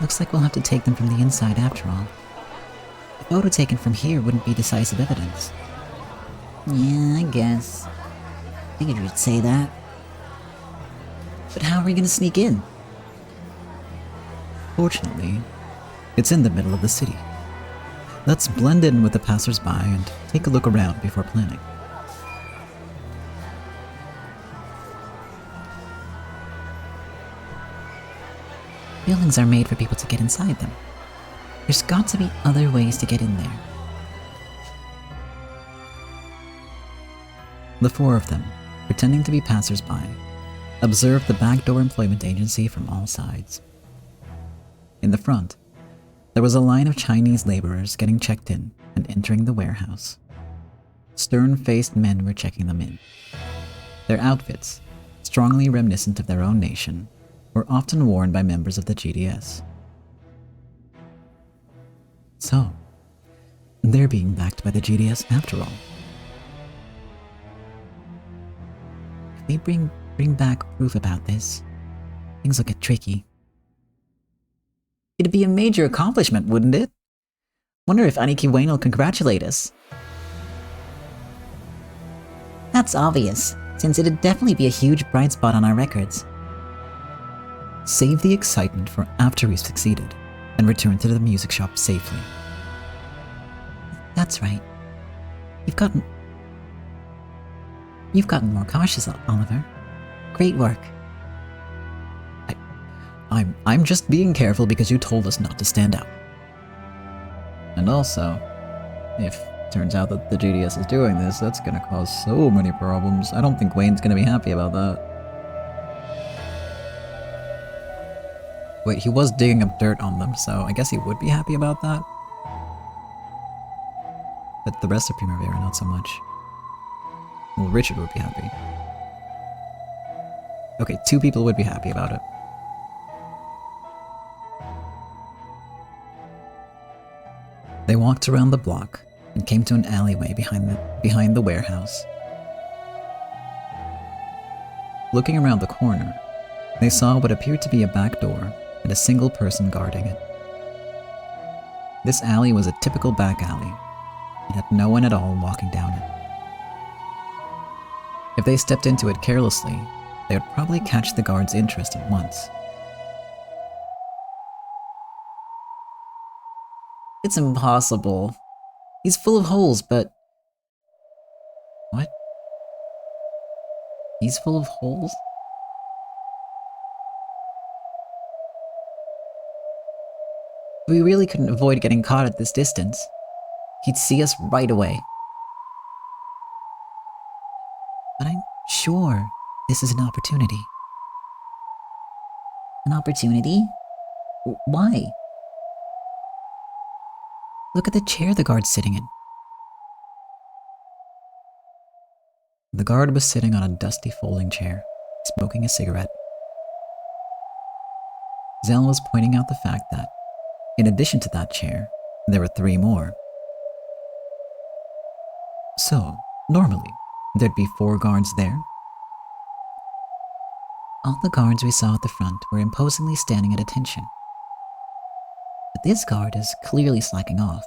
Looks like we'll have to take them from the inside after all. A photo taken from here wouldn't be decisive evidence. Yeah, I guess. Figured you'd say that. But how are we gonna sneak in? Fortunately, it's in the middle of the city. Let's blend in with the passers-by and take a look around before planning. Buildings are made for people to get inside them. There's got to be other ways to get in there. The four of them, pretending to be passers-by, observed the backdoor employment agency from all sides. In the front, there was a line of Chinese laborers getting checked in and entering the warehouse. Stern-faced men were checking them in. Their outfits, strongly reminiscent of their own nation, were often worn by members of the GDS. So, they're being backed by the GDS after all. If they bring back proof about this, things will get tricky. It'd be a major accomplishment, wouldn't it? Wonder if Aniki Wayne will congratulate us. That's obvious, since it'd definitely be a huge bright spot on our records. Save the excitement for after we've succeeded, and return to the music shop safely. That's right. You've gotten more cautious, Oliver. Great work. I'm just being careful because you told us not to stand out. And also, if it turns out that the GDS is doing this, that's gonna cause so many problems. I don't think Wayne's gonna be happy about that. Wait, he was digging up dirt on them, so I guess he would be happy about that? But the rest of Primavera, not so much. Well, Richard would be happy. Okay, 2 people would be happy about it. They walked around the block and came to an alleyway behind the warehouse. Looking around the corner, they saw what appeared to be a back door and a single person guarding it. This alley was a typical back alley, and had no one at all walking down it. If they stepped into it carelessly, they would probably catch the guard's interest at once. It's impossible. He's full of holes, but... What? He's full of holes? We really couldn't avoid getting caught at this distance. He'd see us right away. But I'm sure this is an opportunity. An opportunity? Why? Look at the chair the guard's sitting in. The guard was sitting on a dusty folding chair, smoking a cigarette. Zell was pointing out the fact that, in addition to that chair, there were 3 more. So, normally, there'd be 4 guards there. All the guards we saw at the front were imposingly standing at attention. But this guard is clearly slacking off.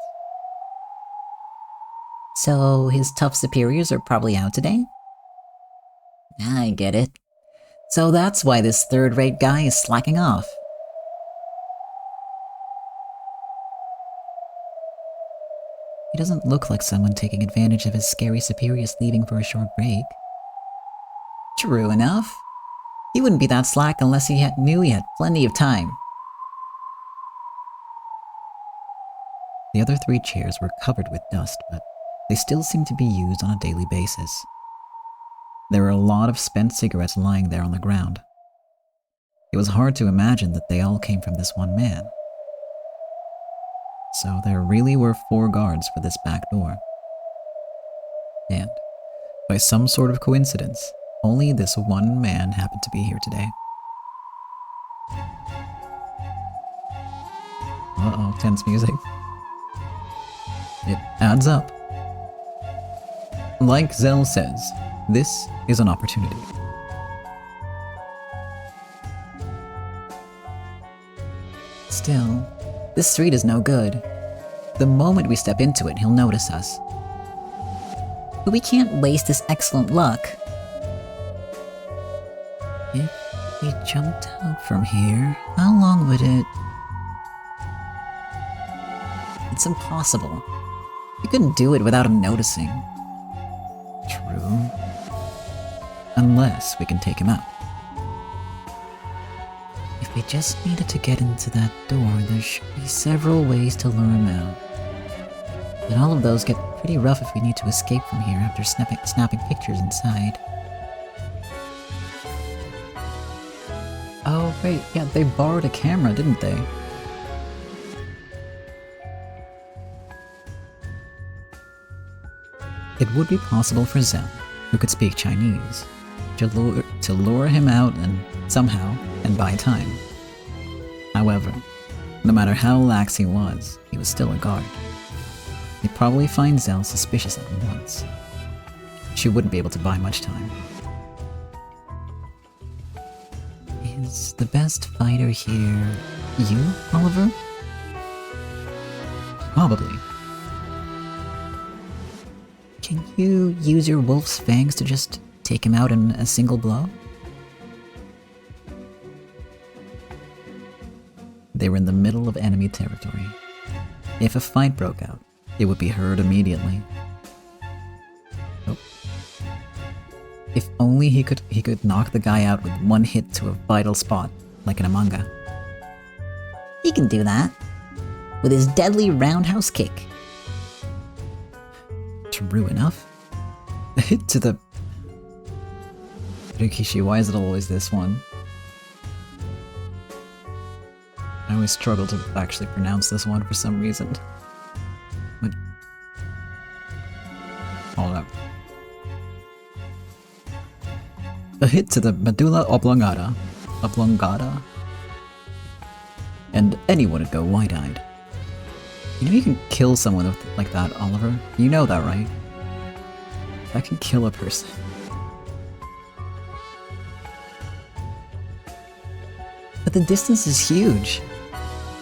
So his tough superiors are probably out today? I get it. So that's why this third-rate guy is slacking off. He doesn't look like someone taking advantage of his scary superiors leaving for a short break. True enough. He wouldn't be that slack unless he knew he had plenty of time. The other 3 chairs were covered with dust, but they still seemed to be used on a daily basis. There were a lot of spent cigarettes lying there on the ground. It was hard to imagine that they all came from this one man. So there really were 4 guards for this back door. And, by some sort of coincidence, only this one man happened to be here today. Uh-oh, tense music. It adds up. Like Zell says, this is an opportunity. Still, this street is no good. The moment we step into it, he'll notice us. But we can't waste this excellent luck. If we jumped out from here, how long would it... It's impossible. We couldn't do it without him noticing. True. Unless we can take him out. If we just needed to get into that door, there should be several ways to lure him out. But all of those get pretty rough if we need to escape from here after snapping pictures inside. Oh, wait, yeah, they borrowed a camera, didn't they? It would be possible for Zell, who could speak Chinese, to lure him out and somehow and buy time. However, no matter how lax he was still a guard. He'd probably find Zell suspicious at once. She wouldn't be able to buy much time. Is the best fighter here you, Oliver? Probably. Can you use your wolf's fangs to just take him out in a single blow? They were in the middle of enemy territory. If a fight broke out, it would be heard immediately. Oh. If only he could knock the guy out with one hit to a vital spot, like in a manga. He can do that. With his deadly roundhouse kick. True enough. A hit to the... Rikishi, why is it always this one? I always struggle to actually pronounce this one for some reason. But... Hold up. A hit to the medulla oblongata. Oblongata? And anyone would go wide-eyed. You know you can kill someone like that, Oliver? You know that, right? That can kill a person. But the distance is huge.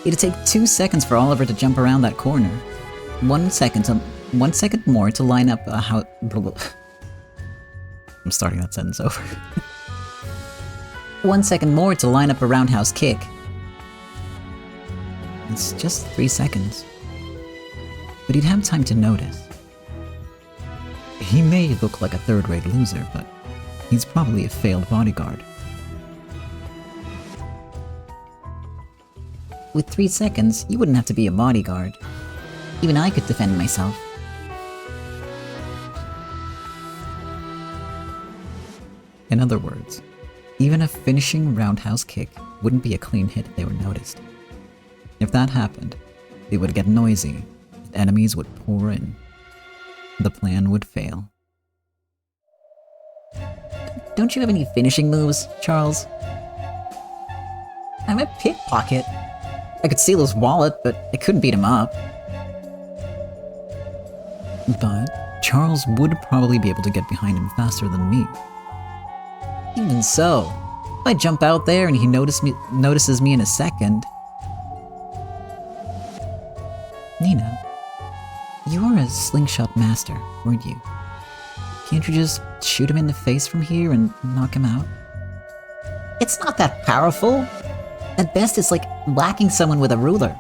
It'd take 2 seconds for Oliver to jump around that corner. 1 second more to line up a how. I'm starting that sentence over. 1 second more to line up a roundhouse kick. It's just 3 seconds. But he'd have time to notice. He may look like a third-rate loser, but he's probably a failed bodyguard. With 3 seconds, you wouldn't have to be a bodyguard. Even I could defend myself. In other words, even a finishing roundhouse kick wouldn't be a clean hit if they were noticed. If that happened, they would get noisy, and enemies would pour in. The plan would fail. Don't you have any finishing moves, Charles? I'm a pickpocket. I could steal his wallet, but I couldn't beat him up. But Charles would probably be able to get behind him faster than me. Even so, if I jump out there and he notices me in a second... Nina, you were a slingshot master, weren't you? Can't you just shoot him in the face from here and knock him out? It's not that powerful. At best, it's like whacking someone with a ruler.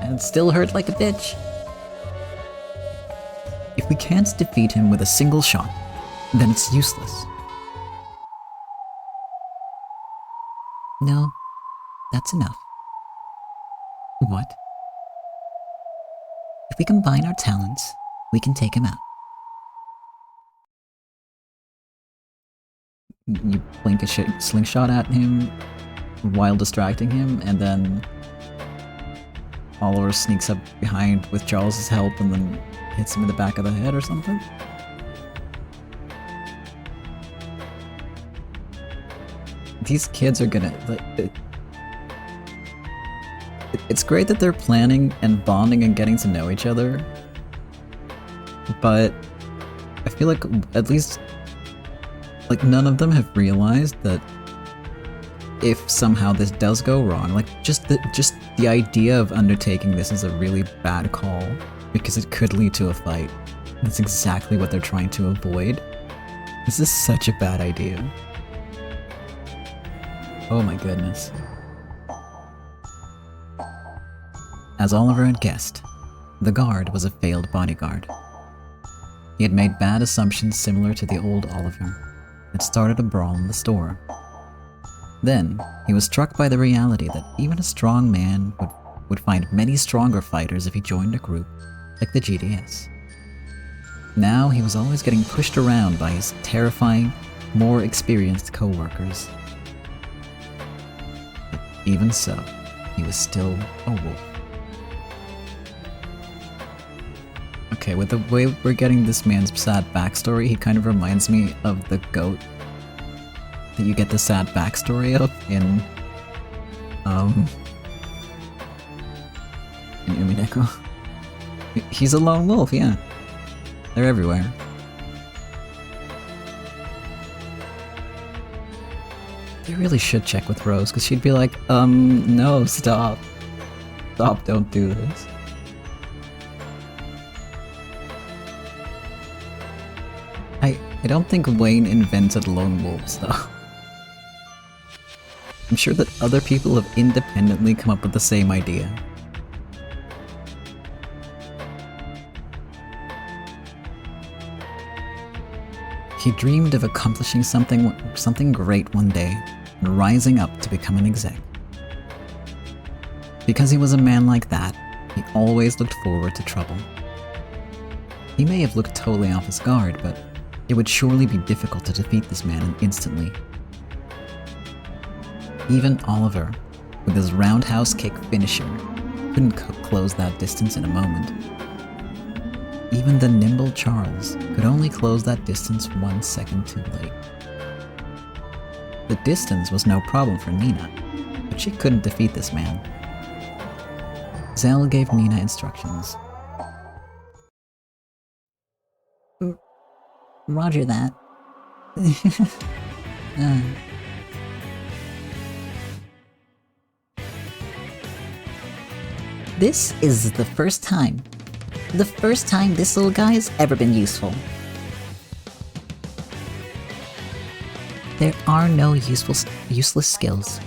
And it still hurt like a bitch. If we can't defeat him with a single shot, then it's useless. No, that's enough. What? If we combine our talents, we can take him out. You blink a slingshot at him while distracting him, and then Oliver sneaks up behind with Charles's help and then hits him in the back of the head or something? These kids are gonna... It's great that they're planning and bonding and getting to know each other, but I feel like at least none of them have realized that if somehow this does go wrong, just the idea of undertaking this is a really bad call because it could lead to a fight. That's exactly what they're trying to avoid. This is such a bad idea. Oh my goodness. As Oliver had guessed, the guard was a failed bodyguard. He had made bad assumptions similar to the old Oliver, and started a brawl in the store. Then, he was struck by the reality that even a strong man would find many stronger fighters if he joined a group like the GDS. Now he was always getting pushed around by his terrifying, more experienced co-workers. But even so, he was still a wolf. Okay, with the way we're getting this man's sad backstory, he kind of reminds me of the goat that you get the sad backstory of in Umineko. He's a lone wolf, yeah. They're everywhere. They really should check with Rose, because she'd be like, no, stop. Stop, don't do this. I don't think Wayne invented lone wolves, though. I'm sure that other people have independently come up with the same idea. He dreamed of accomplishing something great one day and rising up to become an exec. Because he was a man like that, he always looked forward to trouble. He may have looked totally off his guard, but it would surely be difficult to defeat this man instantly. Even Oliver, with his roundhouse kick finisher, couldn't close that distance in a moment. Even the nimble Charles could only close that distance 1 second too late. The distance was no problem for Nina, but she couldn't defeat this man. Zell gave Nina instructions. Roger that. This is the first time this little guy has ever been useful. There are no useless skills.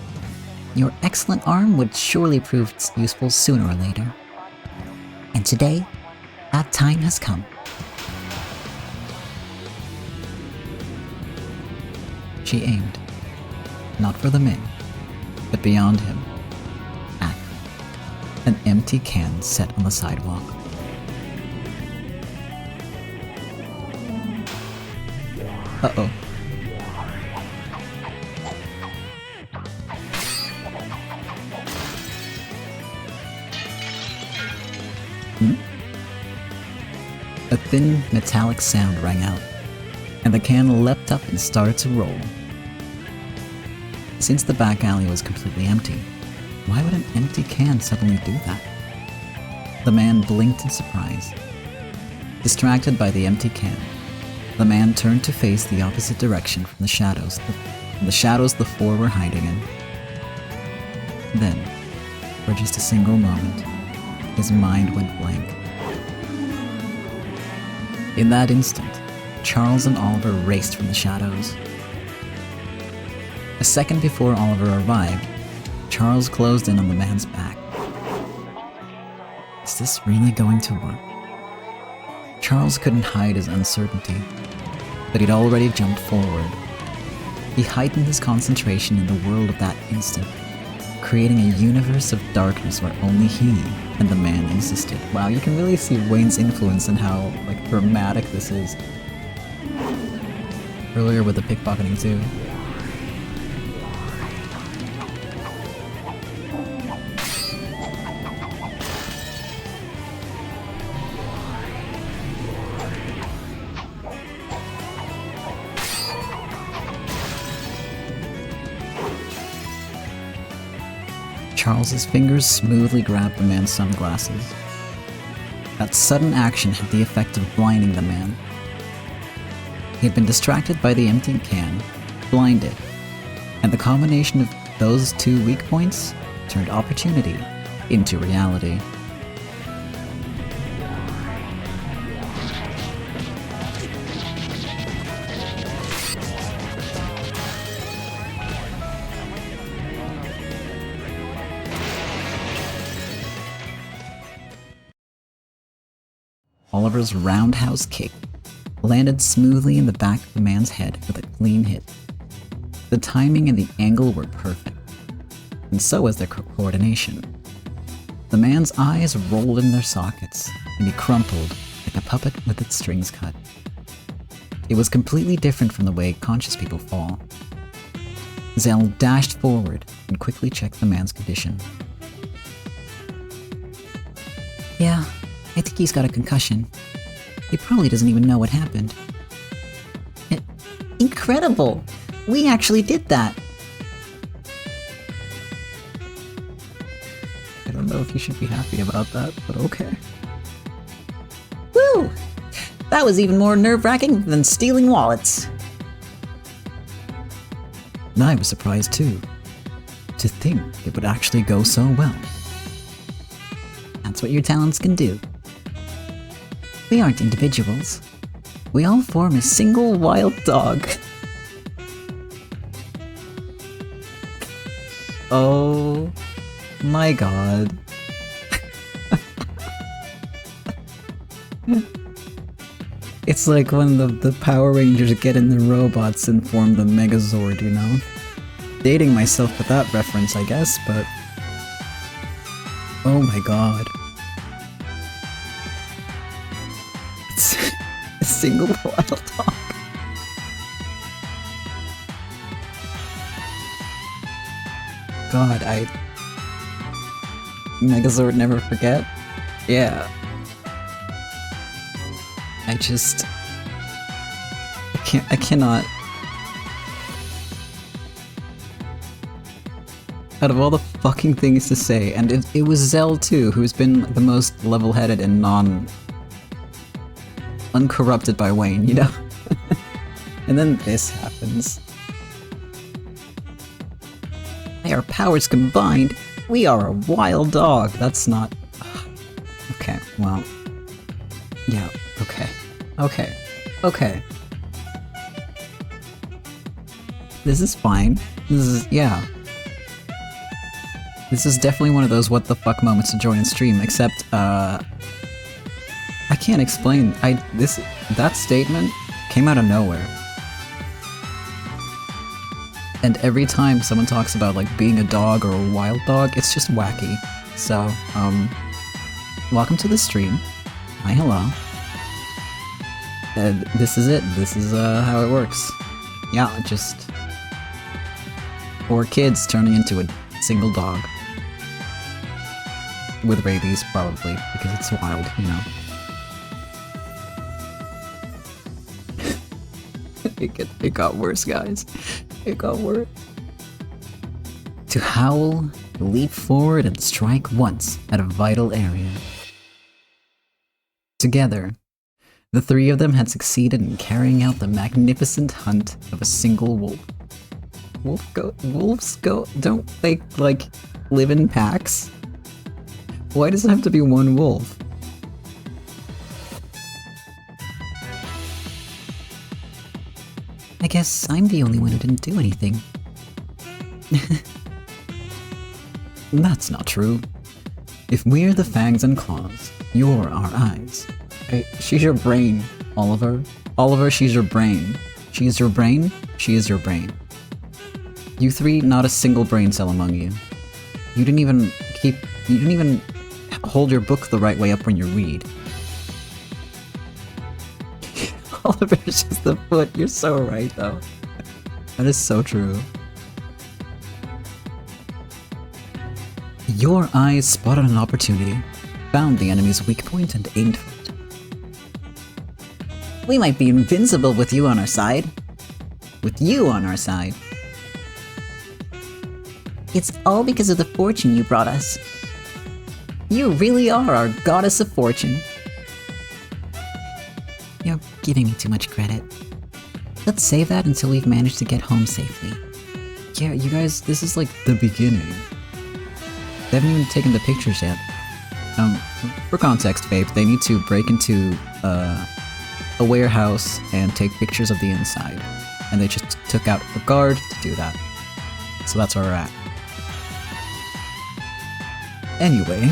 Your excellent arm would surely prove useful sooner or later. And today, that time has come. She aimed, not for the man, but beyond him, at an empty can set on the sidewalk. Uh-oh. A thin, metallic sound rang out, and the can leapt up and started to roll. Since the back alley was completely empty, why would an empty can suddenly do that? The man blinked in surprise. Distracted by the empty can, the man turned to face the opposite direction from the shadows the four were hiding in. Then, for just a single moment, his mind went blank. In that instant, Charles and Oliver raced from the shadows. A second before Oliver arrived, Charles closed in on the man's back. Is this really going to work? Charles couldn't hide his uncertainty, but he'd already jumped forward. He heightened his concentration in the world of that instant, creating a universe of darkness where only he and the man existed. Wow, you can really see Wayne's influence in how dramatic this is. Earlier with the pickpocketing too. Charles's fingers smoothly grabbed the man's sunglasses. That sudden action had the effect of blinding the man. He had been distracted by the empty can, blinded, and the combination of those two weak points turned opportunity into reality. Oliver's roundhouse kick landed smoothly in the back of the man's head with a clean hit. The timing and the angle were perfect, and so was their coordination. The man's eyes rolled in their sockets, and he crumpled like a puppet with its strings cut. It was completely different from the way conscious people fall. Zell dashed forward and quickly checked the man's condition. Yeah, I think he's got a concussion. He probably doesn't even know what happened. Incredible! We actually did that! I don't know if you should be happy about that, but okay. Woo! That was even more nerve-wracking than stealing wallets. And I was surprised too, to think it would actually go so well. That's what your talents can do. We aren't individuals. We all form a single wild dog. Oh my god. It's like when the Power Rangers get in the robots and form the Megazord, you know? Dating myself with that reference, I guess, but... Oh my god. It's a single wild dog. God, Megazord never forget? Yeah. I cannot. Out of all the fucking things to say, and it was Zell too, who's been the most level-headed and uncorrupted by Wayne, you know? And then this happens. By our powers combined, we are a wild dog. That's not... Okay, well... Yeah, okay. Okay. This is fine. This is... yeah. This is definitely one of those what the fuck moments to join and stream, except, I can't explain. That statement came out of nowhere. And every time someone talks about, like, being a dog or a wild dog, it's just wacky. So, welcome to the stream. Hi, hello. This is it. This is, how it works. Yeah, just... 4 kids turning into a single dog. With rabies, probably, because it's wild, you know. It got worse, guys. It got worse. To howl, leap forward, and strike once at a vital area. Together, the 3 of them had succeeded in carrying out the magnificent hunt of a single wolf. Wolves go, don't they, like, live in packs? Why does it have to be one wolf? I guess I'm the only one who didn't do anything. That's not true. If we're the fangs and claws, you're our eyes. Hey, she's your brain, Oliver. Oliver, she's your brain. She's your brain, she is your brain. You 3, not a single brain cell among you. You didn't even hold your book the right way up when you read. Oliver's just the foot. You're so right, though. That is so true. Your eyes spotted an opportunity, found the enemy's weak point, and aimed for it. We might be invincible with you on our side. With you on our side. It's all because of the fortune you brought us. You really are our goddess of fortune. You're giving me too much credit. Let's save that until we've managed to get home safely. Yeah, you guys, this is like the beginning. They haven't even taken the pictures yet. For context, babe, they need to break into a warehouse and take pictures of the inside. And they just took out a guard to do that. So that's where we're at. Anyway,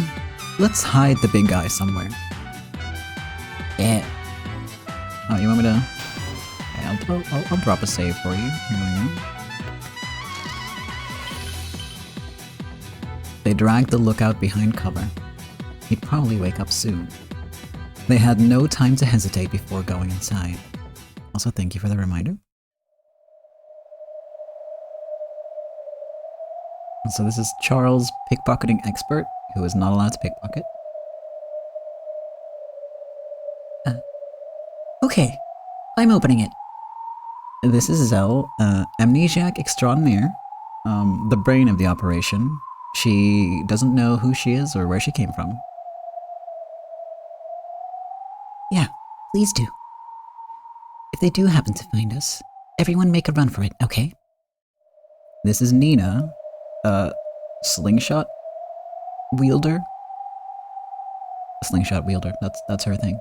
let's hide the big guy somewhere. Yeah. Oh, you want me to... Okay, I'll drop a save for you. Here we go. They dragged the lookout behind cover. He'd probably wake up soon. They had no time to hesitate before going inside. Also, thank you for the reminder. So this is Charles, pickpocketing expert, who is not allowed to pickpocket. Okay, I'm opening it. This is Zell, amnesiac extraordinaire, the brain of the operation. She doesn't know who she is or where she came from. Yeah, please do. If they do happen to find us, everyone make a run for it, okay? This is Nina, slingshot wielder. Slingshot wielder, that's her thing.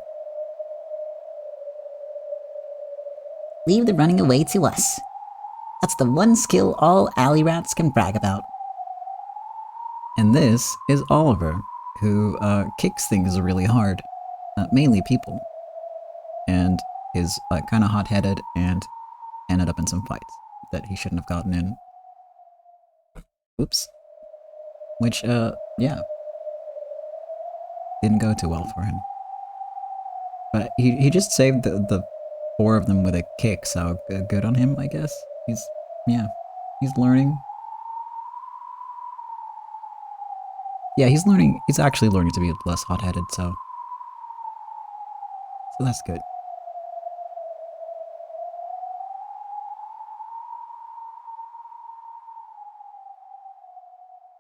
Leave the running away to us. That's the one skill all alley rats can brag about. And this is Oliver, who kicks things really hard, mainly people. And is kind of hot-headed and ended up in some fights that he shouldn't have gotten in. Oops. Which, yeah, didn't go too well for him. But he just saved the four of them with a kick, so good on him, I guess. Yeah, he's learning. Yeah, he's actually learning to be less hot-headed, so that's good.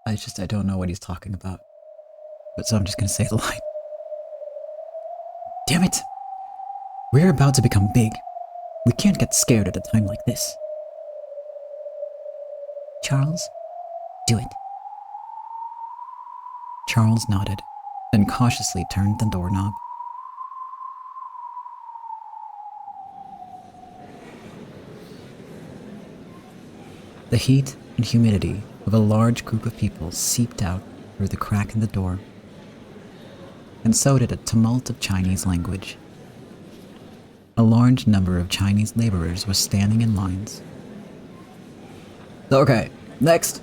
I don't know what he's talking about. But so I'm just gonna say the line. Damn it! We're about to become big. We can't get scared at a time like this. Charles, do it. Charles nodded, then cautiously turned the doorknob. The heat and humidity of a large group of people seeped out through the crack in the door, and so did a tumult of Chinese language. A large number of Chinese laborers were standing in lines. Okay, next.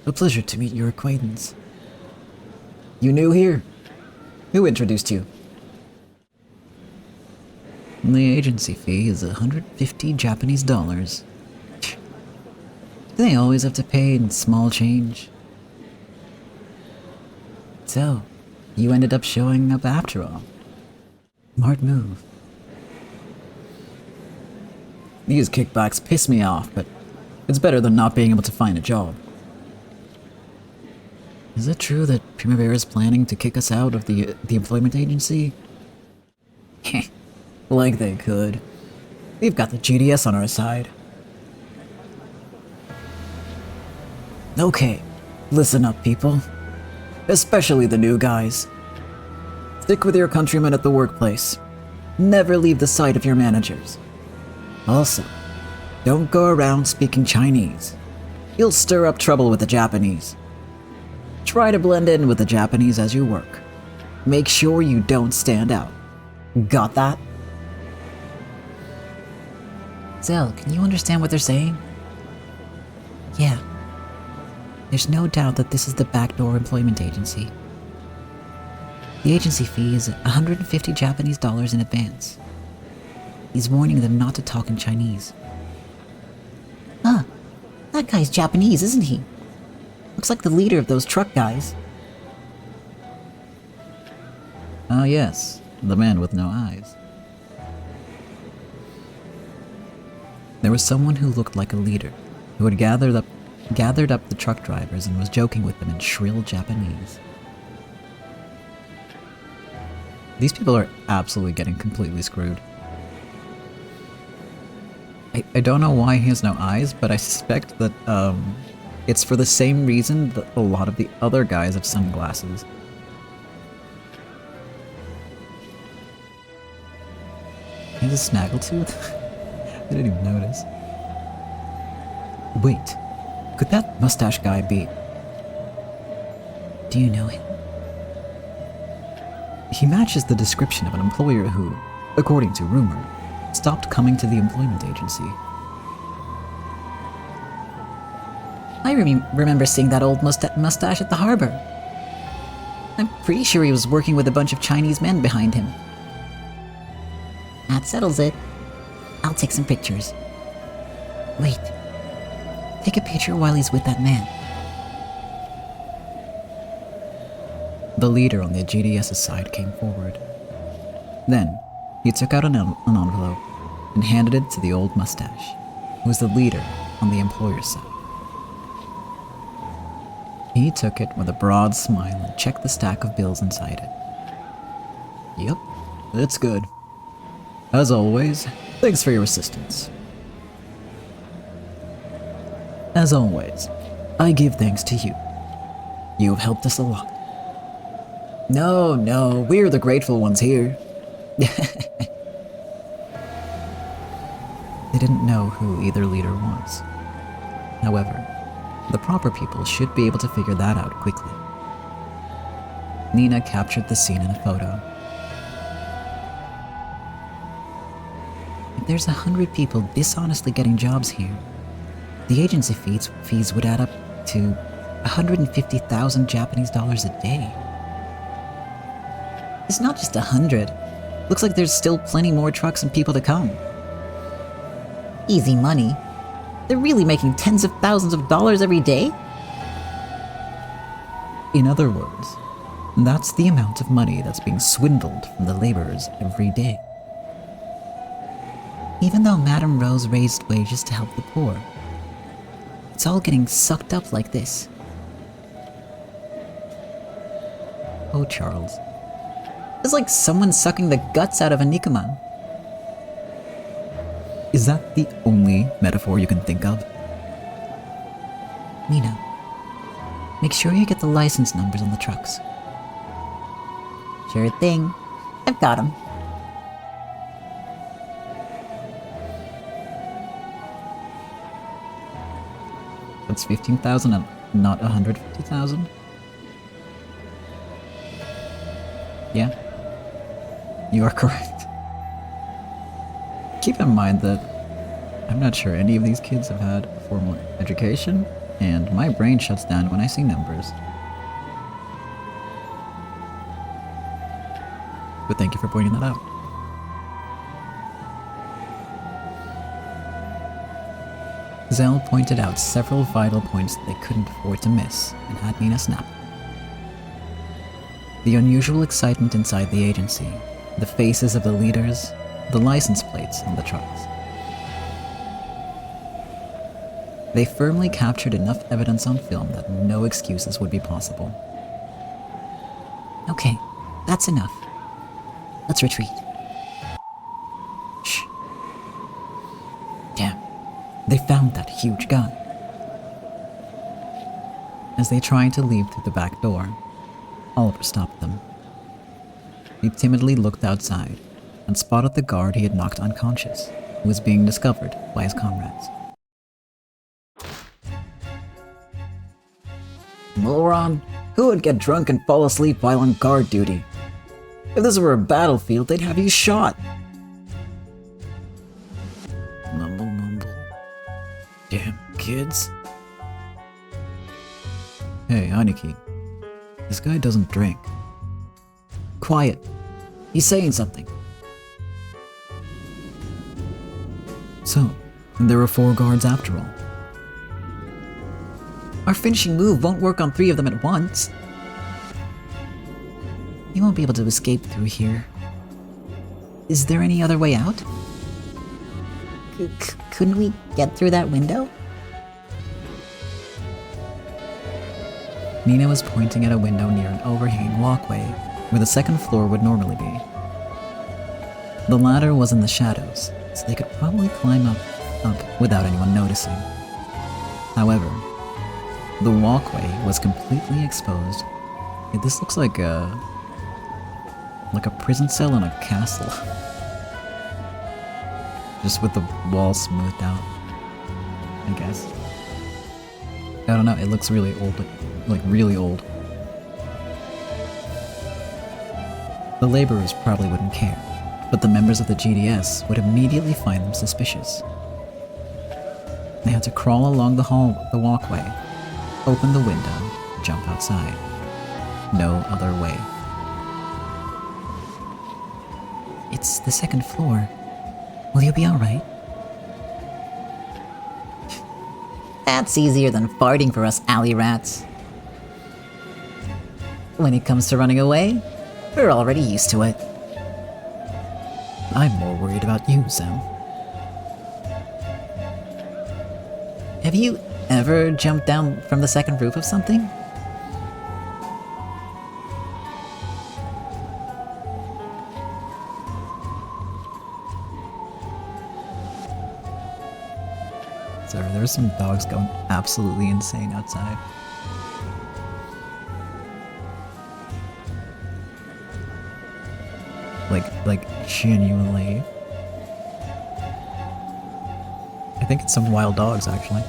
A pleasure to meet your acquaintance. You new here? Who introduced you? The agency fee is 150 Japanese dollars. Do they always have to pay in small change? So, you ended up showing up after all. Smart move. These kickbacks piss me off, but it's better than not being able to find a job. Is it true that Primavera is planning to kick us out of the employment agency? Like they could. We've got the GDS on our side. Okay, listen up, people. Especially the new guys. Stick with your countrymen at the workplace. Never leave the sight of your managers. Also, don't go around speaking Chinese. You'll stir up trouble with the Japanese. Try to blend in with the Japanese as you work. Make sure you don't stand out. Got that? Zell, can you understand what they're saying? Yeah. There's no doubt that this is the backdoor employment agency. The agency fee is 150 Japanese dollars in advance. He's warning them not to talk in Chinese. Huh. That guy's Japanese, isn't he? Looks like the leader of those truck guys. Oh yes, the man with no eyes. There was someone who looked like a leader, who had gathered up the truck drivers and was joking with them in shrill Japanese. These people are absolutely getting completely screwed. I don't know why he has no eyes, but I suspect that it's for the same reason that a lot of the other guys have sunglasses. He has a snaggletooth? I didn't even notice. Wait, could that mustache guy be? Do you know him? He matches the description of an employer who, according to rumor, stopped coming to the employment agency. I remember seeing that old mustache at the harbor. I'm pretty sure he was working with a bunch of Chinese men behind him. That settles it. I'll take some pictures. Wait. Take a picture while he's with that man. The leader on the GDS's side came forward. Then, he took out an envelope and handed it to the old mustache, who was the leader on the employer's side. He took it with a broad smile and checked the stack of bills inside it. Yep, it's good. As always, thanks for your assistance. As always, I give thanks to you. You have helped us a lot. No, we're the grateful ones here. They didn't know who either leader was. However, the proper people should be able to figure that out quickly. Nina captured the scene in a photo. There's 100 people dishonestly getting jobs here. The agency fees would add up to 150,000 Japanese dollars a day. It's not just 100. Looks like there's still plenty more trucks and people to come. Easy money. They're really making tens of thousands of dollars every day? In other words, that's the amount of money that's being swindled from the laborers every day. Even though Madame Rose raised wages to help the poor, it's all getting sucked up like this. Oh, Charles. It's like someone sucking the guts out of a Nikuman. Is that the only metaphor you can think of? Mina, make sure you get the license numbers on the trucks. Sure thing. I've got them. That's 15,000 and not 150,000? Yeah, you are correct. Keep in mind that I'm not sure any of these kids have had a formal education, and my brain shuts down when I see numbers. But thank you for pointing that out. Zell pointed out several vital points that they couldn't afford to miss, and had Nina snap. The unusual excitement inside the agency, the faces of the leaders, the license plates on the trucks. They firmly captured enough evidence on film that no excuses would be possible. Okay, that's enough. Let's retreat. Shh. Damn, they found that huge gun. As they tried to leave through the back door, Oliver stopped them. He timidly looked outside and spotted the guard he had knocked unconscious, who was being discovered by his comrades. Moron, who would get drunk and fall asleep while on guard duty? If this were a battlefield, they'd have you shot. Mumble, mumble. Damn kids. Hey, Aniki. This guy doesn't drink. Quiet. He's saying something. So, there were 4 guards after all. Our finishing move won't work on 3 of them at once. You won't be able to escape through here. Is there any other way out? Couldn't we get through that window? Nina was pointing at a window near an overhanging walkway where the second floor would normally be. The ladder was in the shadows, so they could probably climb up without anyone noticing. However, the walkway was completely exposed. This looks like a prison cell in a castle. Just with the walls smoothed out, I guess. I don't know, it looks really old, like really old. The laborers probably wouldn't care, but the members of the GDS would immediately find them suspicious. They had to crawl along the walkway, open the window, jump outside. No other way. It's the second floor. Will you be alright? That's easier than farting for us alley rats. When it comes to running away, we're already used to it. I'm more worried about you, Sam. Have you ever jumped down from the second roof of something? Sorry, there's some dogs going absolutely insane outside. Like genuinely. I think it's some wild dogs, actually.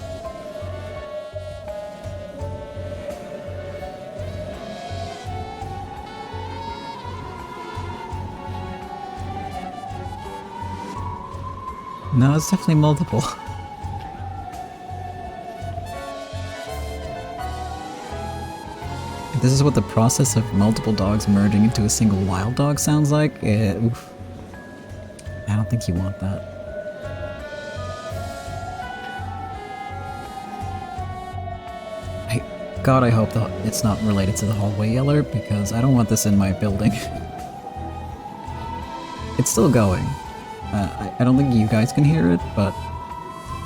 No, it's definitely multiple. This is what the process of multiple dogs merging into a single wild dog sounds like. Oof. I don't think you want that. God, I hope that it's not related to the hallway yeller, because I don't want this in my building. It's still going. I don't think you guys can hear it, but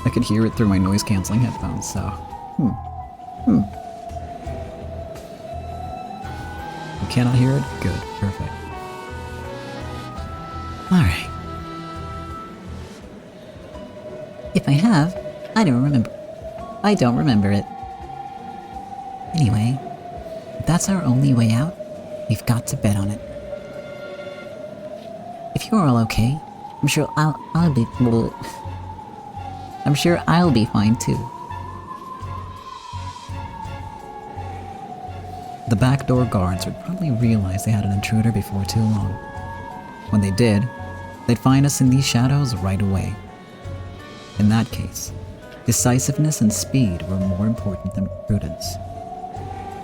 I could hear it through my noise-canceling headphones, so... You cannot hear it? Good. Perfect. Alright. If I have, I don't remember. I don't remember it. Anyway, if that's our only way out, we've got to bet on it. If you're all okay, I'm sure I'll be... I'm sure I'll be fine too. The back door guards would probably realize they had an intruder before too long. When they did, they'd find us in these shadows right away. In that case, decisiveness and speed were more important than prudence.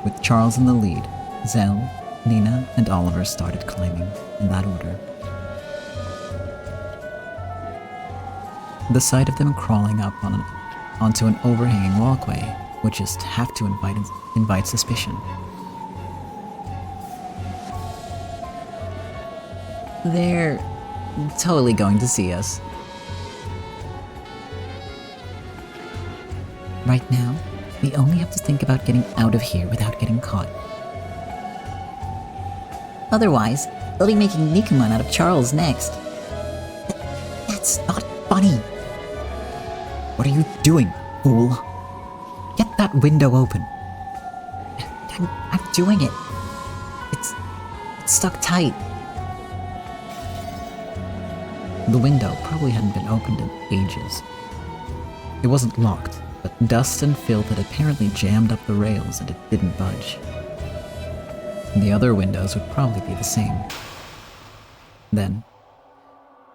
With Charles in the lead, Zell, Nina, and Oliver started climbing, in that order. The sight of them crawling up onto an overhanging walkway would just have to invite suspicion. They're totally going to see us. Right now, we only have to think about getting out of here without getting caught. Otherwise, they'll be making Nikuman out of Charles next. That's not funny. What are you doing, fool? Get that window open. I'm doing it. It's stuck tight. The window probably hadn't been opened in ages. It wasn't locked, but dust and filth had apparently jammed up the rails and it didn't budge. The other windows would probably be the same. Then,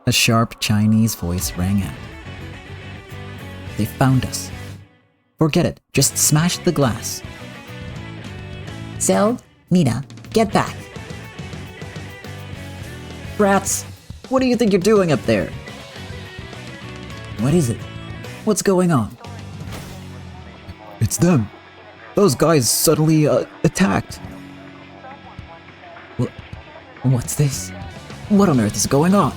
a sharp Chinese voice rang out. They found us. Forget it, just smash the glass. Zell, Nina, get back. Rats! What do you think you're doing up there? What is it? What's going on? It's them. Those guys suddenly, attacked. What's this? What on earth is going on?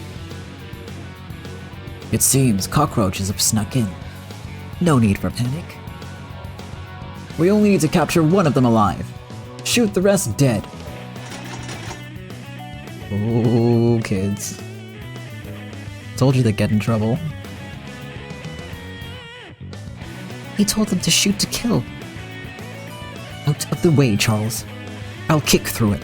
It seems cockroaches have snuck in. No need for panic. We only need to capture one of them alive. Shoot the rest dead. Oh, kids. Told you they'd get in trouble. He told them to shoot to kill. Out of the way, Charles. I'll kick through it.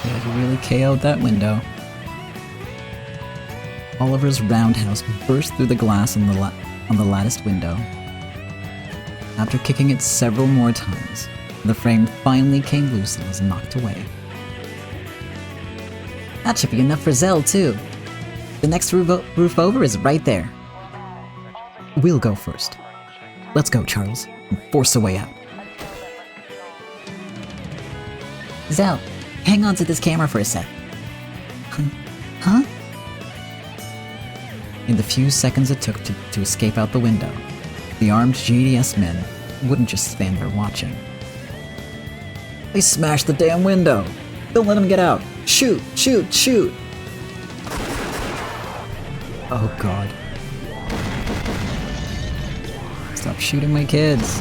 Yeah, he really KO'd that window. Oliver's roundhouse burst through the glass on the latticed window. After kicking it several more times, the frame finally came loose and was knocked away. That should be enough for Zell, too. The next roof over is right there. We'll go first. Let's go, Charles, and force a way out. Zell, hang on to this camera for a sec. Huh? In the few seconds it took to escape out the window, the armed GDS men wouldn't just stand there watching. They smashed the damn window! Don't let them get out! Shoot! Shoot! Shoot! Oh god. Stop shooting my kids!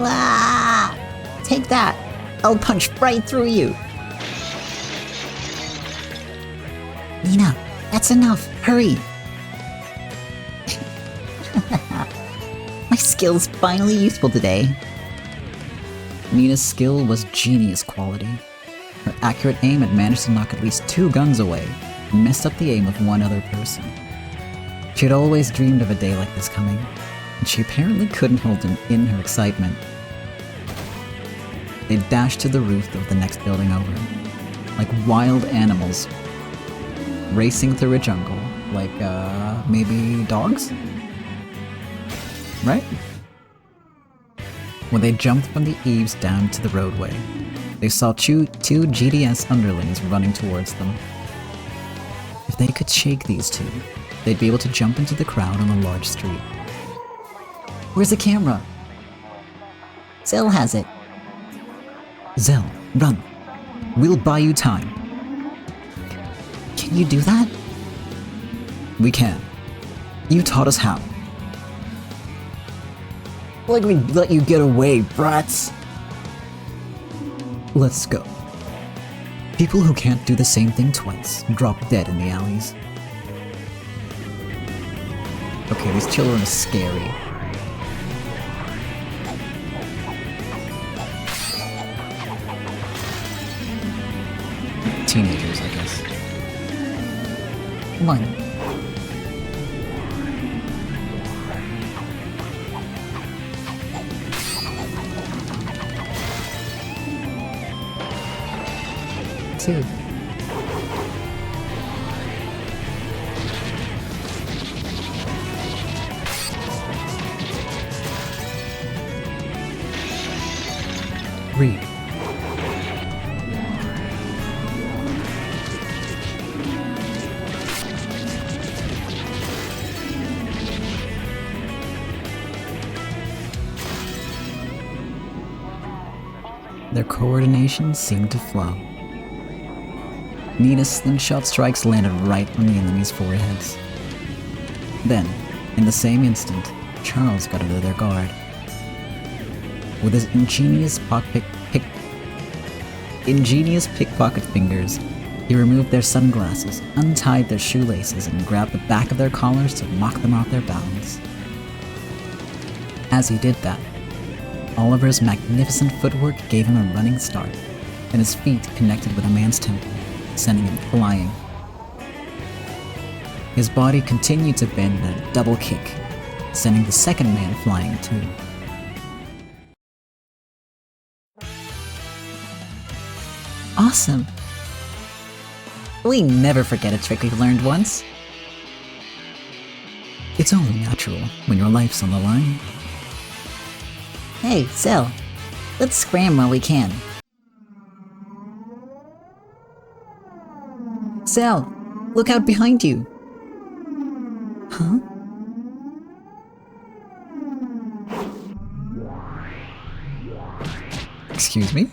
Ah! Take that! I'll punch right through you! Nina, that's enough! Hurry! My skill's finally useful today. Nina's skill was genius quality. Her accurate aim had managed to knock at least 2 guns away and messed up the aim of 1 other person. She had always dreamed of a day like this coming, and she apparently couldn't hold in her excitement. They dashed to the roof of the next building over, like wild animals, racing through a jungle, like, maybe dogs? Right? When they jumped from the eaves down to the roadway, they saw two GDS underlings running towards them. If they could shake these two, they'd be able to jump into the crowd on the large street. Where's the camera? Zell has it. Zell, run. We'll buy you time. Can you do that? We can. You taught us how. Like we let you get away, brats. Let's go. People who can't do the same thing twice drop dead in the alleys. Okay, these children are scary. Teenagers, I guess. 1. 2. 3. 'Their coordination seemed to flow. Nina's slingshot strikes landed right on the enemy's foreheads. Then, in the same instant, Charles got under their guard. With his ingenious pickpocket fingers, he removed their sunglasses, untied their shoelaces, and grabbed the back of their collars to knock them off their balance. As he did that, Oliver's magnificent footwork gave him a running start, and his feet connected with a man's temple, sending him flying. His body continued to bend in a double kick, sending the second man flying too. Awesome. We never forget a trick we learned once. It's only natural when your life's on the line. Hey, Zell, let's scram while we can. Zell, look out behind you. Huh? Excuse me?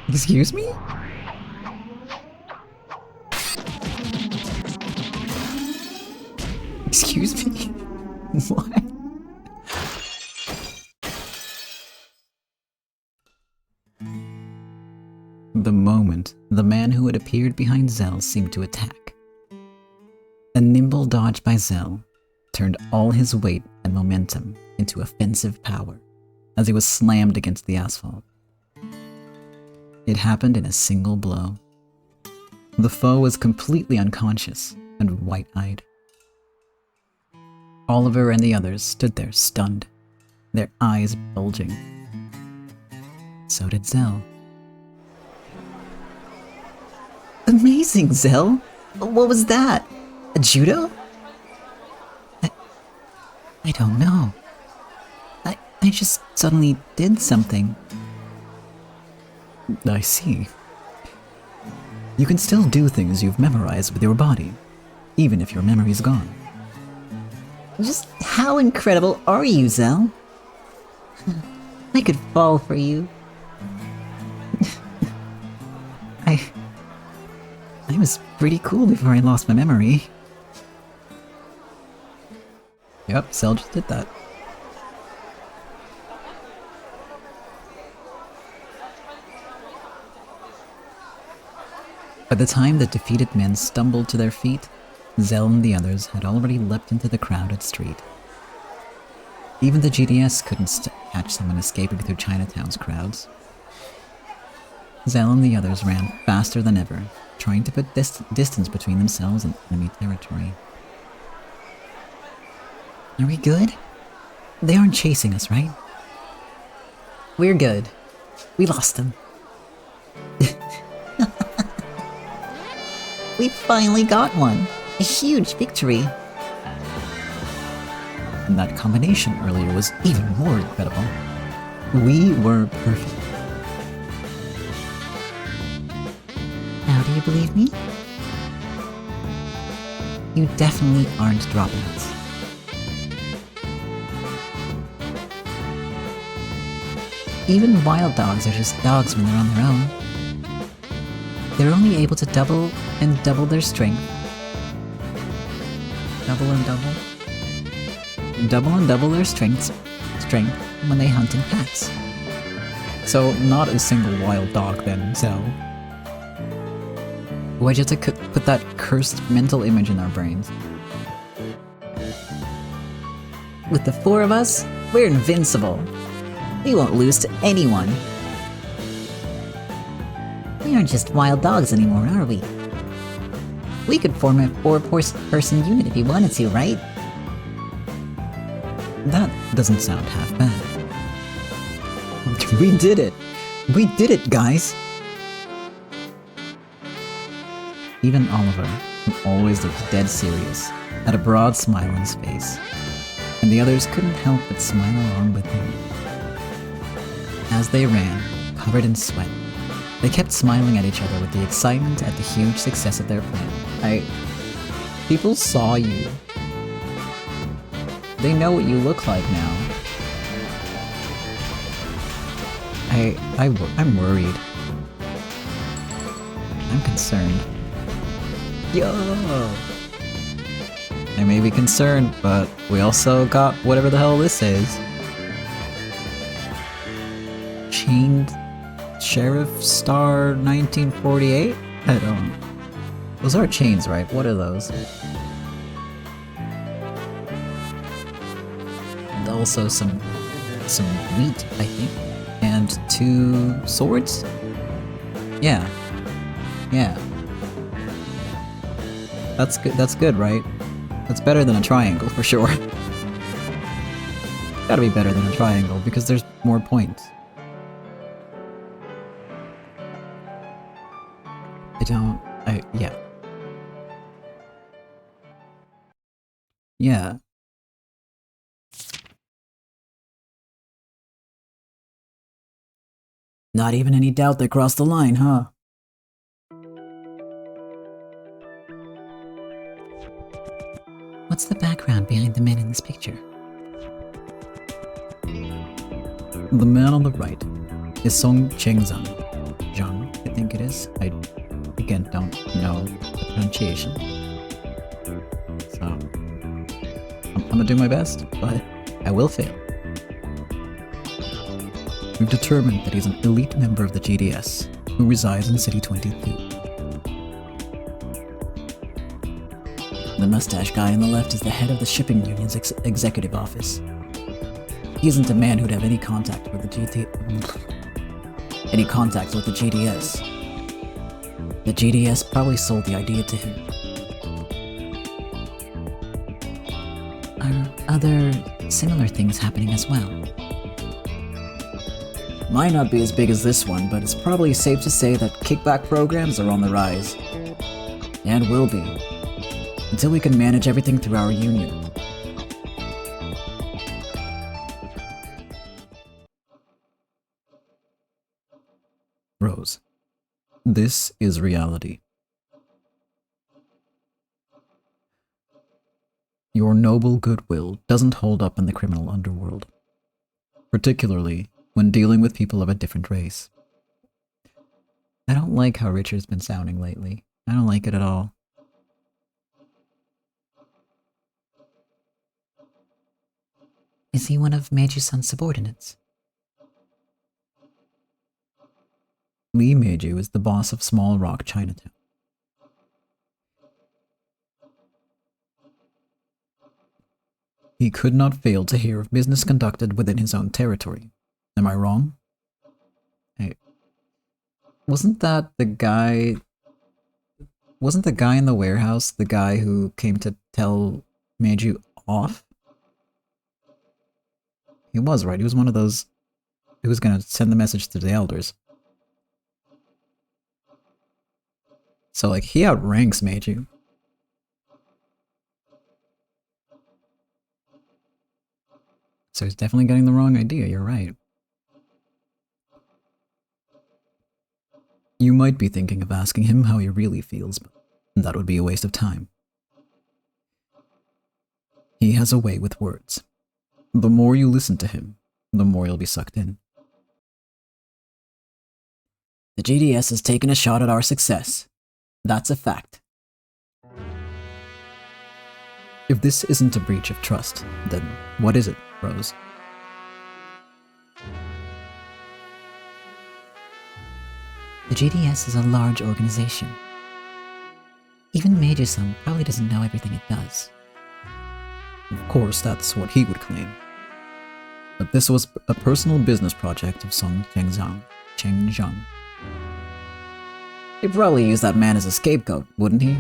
Excuse me? Excuse me? What? The moment the man who had appeared behind Zell seemed to attack, a nimble dodge by Zell turned all his weight and momentum into offensive power as he was slammed against the asphalt. It happened in a single blow. The foe was completely unconscious and white-eyed. Oliver and the others stood there stunned, their eyes bulging. So did Zell. Amazing, Zell! What was that? A judo? I don't know. I just suddenly did something. I see. You can still do things you've memorized with your body, even if your memory's gone. Just how incredible are you, Zell? I could fall for you. I was pretty cool before I lost my memory. Yep, Cell just did that. By the time the defeated men stumbled to their feet, Zell and the others had already leapt into the crowded street. Even the GDS couldn't catch someone escaping through Chinatown's crowds. Zell and the others ran faster than ever, trying to put distance between themselves and enemy territory. Are we good? They aren't chasing us, right? We're good. We lost them. We finally got one. A huge victory. And that combination earlier was even more incredible. We were perfect. Now do you believe me? You definitely aren't dropouts. Even wild dogs are just dogs when they're on their own. They're only able to double and double their strength. Double and double? Double and double their strength when they hunt in packs. So, not a single wild dog then, Zell. Why'd you have to put that cursed mental image in our brains? With the four of us, we're invincible. We won't lose to anyone. We aren't just wild dogs anymore, are we? We could form a four-person unit if we wanted to, right? That doesn't sound half bad. We did it! We did it, guys! Even Oliver, who always looked dead serious, had a broad smile on his face, and the others couldn't help but smile along with him. As they ran, covered in sweat, they kept smiling at each other with the excitement at the huge success of their plan. People saw you. They know what you look like now. I'm worried. I'm concerned. Yo! I may be concerned, but we also got whatever the hell this is. Chained Sheriff Star 1948? I don't... Those are chains, right? What are those? And also some wheat, I think. And 2 swords? Yeah. Yeah. That's good, right? That's better than a triangle, for sure. Gotta be better than a triangle, because there's more points. Yeah. Yeah. Not even any doubt they crossed the line, huh? What's the background behind the men in this picture? The man on the right is Song Chengzang. Zhang, I think it is. I, again, don't know the pronunciation. So, I'm gonna do my best, but I will fail. We've determined that he's an elite member of the GDS, who resides in City 22. The mustache guy on the left is the head of the shipping union's executive office. He isn't a man who'd have any contact with the any contacts with the GDS. The GDS probably sold the idea to him. Are other similar things happening as well? Might not be as big as this one, but it's probably safe to say that kickback programs are on the rise. And will be. Until we can manage everything through our union. Rose, this is reality. Your noble goodwill doesn't hold up in the criminal underworld, particularly when dealing with people of a different race. I don't like how Richard's been sounding lately. I don't like it at all. Is he one of Meiji-san's subordinates? Lee Meiju is the boss of Small Rock Chinatown. He could not fail to hear of business conducted within his own territory. Am I wrong? Hey, wasn't that the guy... Wasn't the guy in the warehouse the guy who came to tell Meiju off? He was, right? He was one of those who was gonna send the message to the elders. So, like, he outranks Meiju. So he's definitely getting the wrong idea, you're right. You might be thinking of asking him how he really feels, but that would be a waste of time. He has a way with words. The more you listen to him, the more you'll be sucked in. The GDS has taken a shot at our success. That's a fact. If this isn't a breach of trust, then what is it, Rose? The GDS is a large organization. Even Meiji-san probably doesn't know everything it does. Of course, that's what he would claim. But this was a personal business project of Song Chengzhang. He'd probably use that man as a scapegoat, wouldn't he?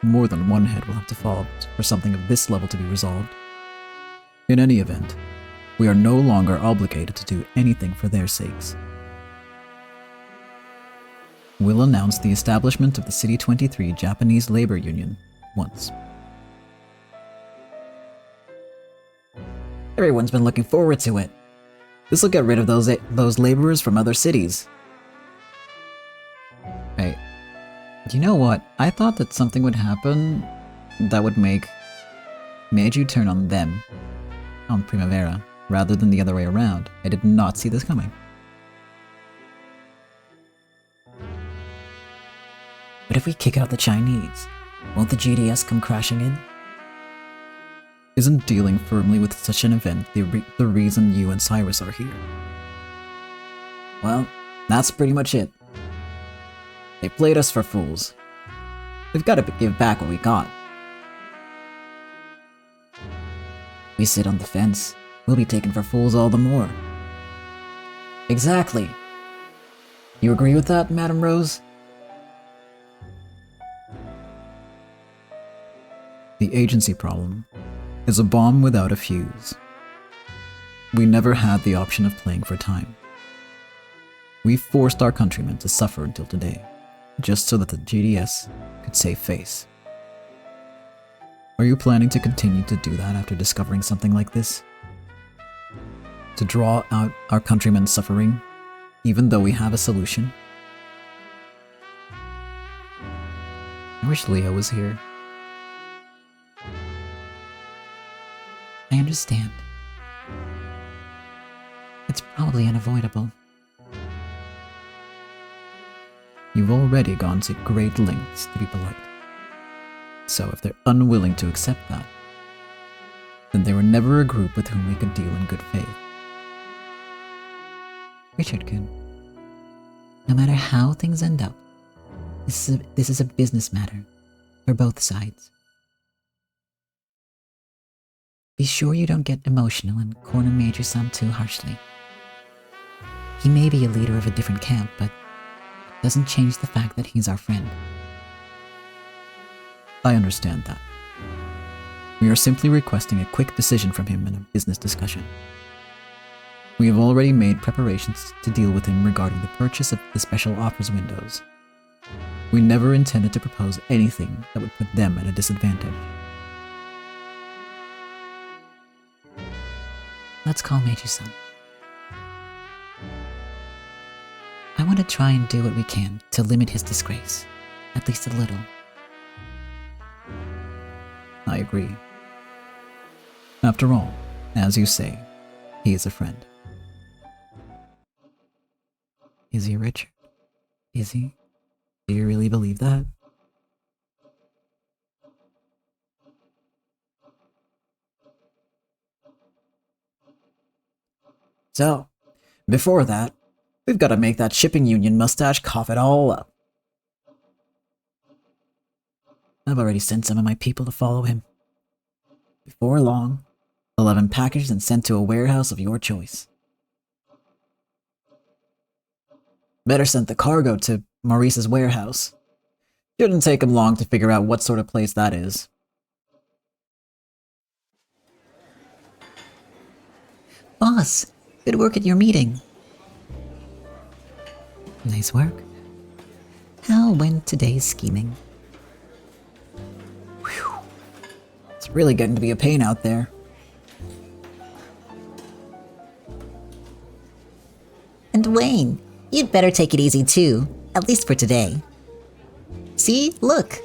More than one head will have to fall for something of this level to be resolved. In any event, we are no longer obligated to do anything for their sakes. We'll announce the establishment of the City 23 Japanese Labor Union once. Everyone's been looking forward to it. This'll get rid of those laborers from other cities. Hey, you know what? I thought that something would happen that would make Meiju turn on them, on Primavera, rather than the other way around. I did not see this coming. But if we kick out the Chinese, won't the GDS come crashing in? Isn't dealing firmly with such an event the reason you and Cyrus are here? Well, that's pretty much it. They played us for fools. We've got to give back what we got. We sit on the fence, we'll be taken for fools all the more. Exactly. You agree with that, Madam Rose? The agency problem is a bomb without a fuse. We never had the option of playing for time. We forced our countrymen to suffer until today, just so that the GDS could save face. Are you planning to continue to do that after discovering something like this? To draw out our countrymen's suffering, even though we have a solution? I wish Leo was here. I understand. It's probably unavoidable. You've already gone to great lengths to be polite. So if they're unwilling to accept that, then they were never a group with whom we could deal in good faith. Richard-kun, no matter how things end up, this is a business matter for both sides. Be sure you don't get emotional and corner Major-san too harshly. He may be a leader of a different camp, but it doesn't change the fact that he's our friend. I understand that. We are simply requesting a quick decision from him in a business discussion. We have already made preparations to deal with him regarding the purchase of the special offers windows. We never intended to propose anything that would put them at a disadvantage. Let's call Meiji-san. I want to try and do what we can to limit his disgrace, at least a little. I agree. After all, as you say, he is a friend. Is he, Richard? Is he? Do you really believe that? So, before that, we've got to make that shipping union mustache cough it all up. I've already sent some of my people to follow him. Before long, they'll have him packaged and sent to a warehouse of your choice. Better send the cargo to Maurice's warehouse. Shouldn't take him long to figure out what sort of place that is. Boss, good work at your meeting. Nice work. How went today's scheming? Whew. It's really getting to be a pain out there. And Wayne, you'd better take it easy too, at least for today. See, look.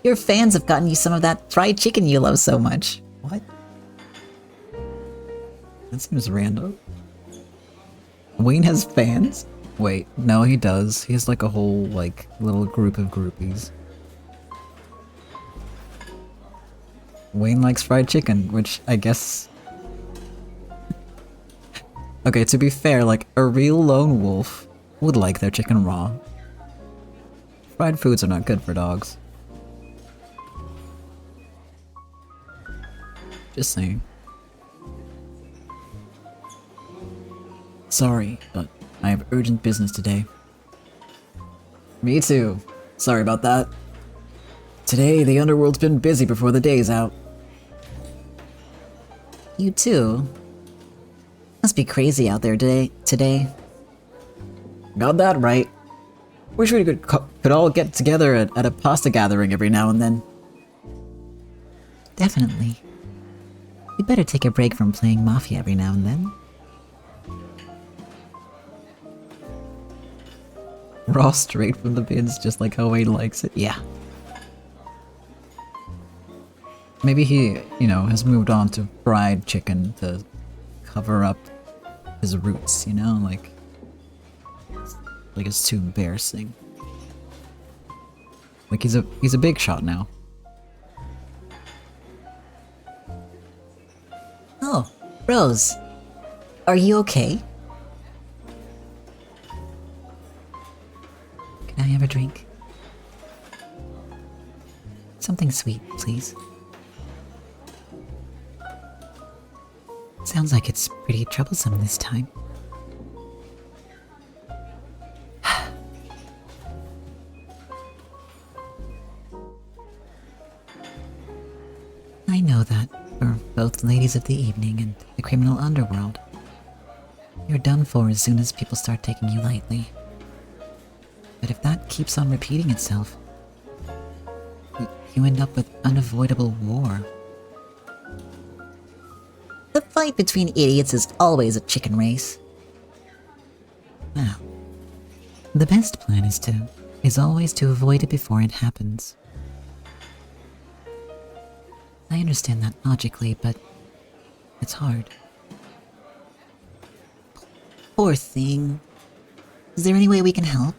Your fans have gotten you some of that fried chicken you love so much. What? That seems random. Wayne has fans? Wait, no, he does. He has like a whole, like, little group of groupies. Wayne likes fried chicken, which I guess... Okay, to be fair, like, a real lone wolf would like their chicken raw. Fried foods are not good for dogs. Just saying. Sorry, but I have urgent business today. Me too. Sorry about that. Today, the underworld's been busy before the day's out. You too? Must be crazy out there today. Got that right. Wish we could all get together at a pasta gathering every now and then. Definitely. You'd better take a break from playing Mafia every now and then. Raw straight from the bins, just like how Wayne likes it. Yeah. Maybe he, you know, has moved on to fried chicken to cover up his roots, you know? Like it's too embarrassing. Like he's a big shot now. Oh, Rose. Are you okay? Can I have a drink? Something sweet, please. Sounds like it's pretty troublesome this time. I know that for both ladies of the evening and the criminal underworld, you're done for as soon as people start taking you lightly. But if that keeps on repeating itself, you end up with unavoidable war. The fight between idiots is always a chicken race. Now, The best plan is always to avoid it before it happens. I understand that logically, but it's hard. Poor thing. Is there any way we can help?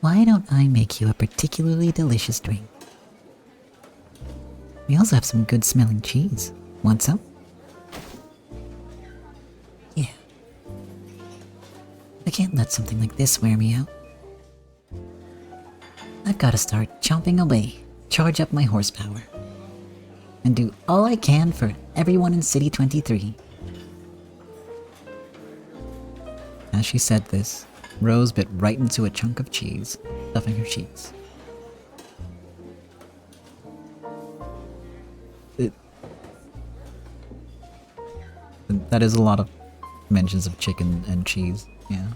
Why don't I make you a particularly delicious drink? We also have some good smelling cheese. Want some? Yeah. I can't let something like this wear me out. I've got to start chomping away, charge up my horsepower, and do all I can for everyone in City 23. as she said this, Rose bit right into a chunk of cheese, stuffing her cheeks. That is a lot of mentions of chicken and cheese, yeah.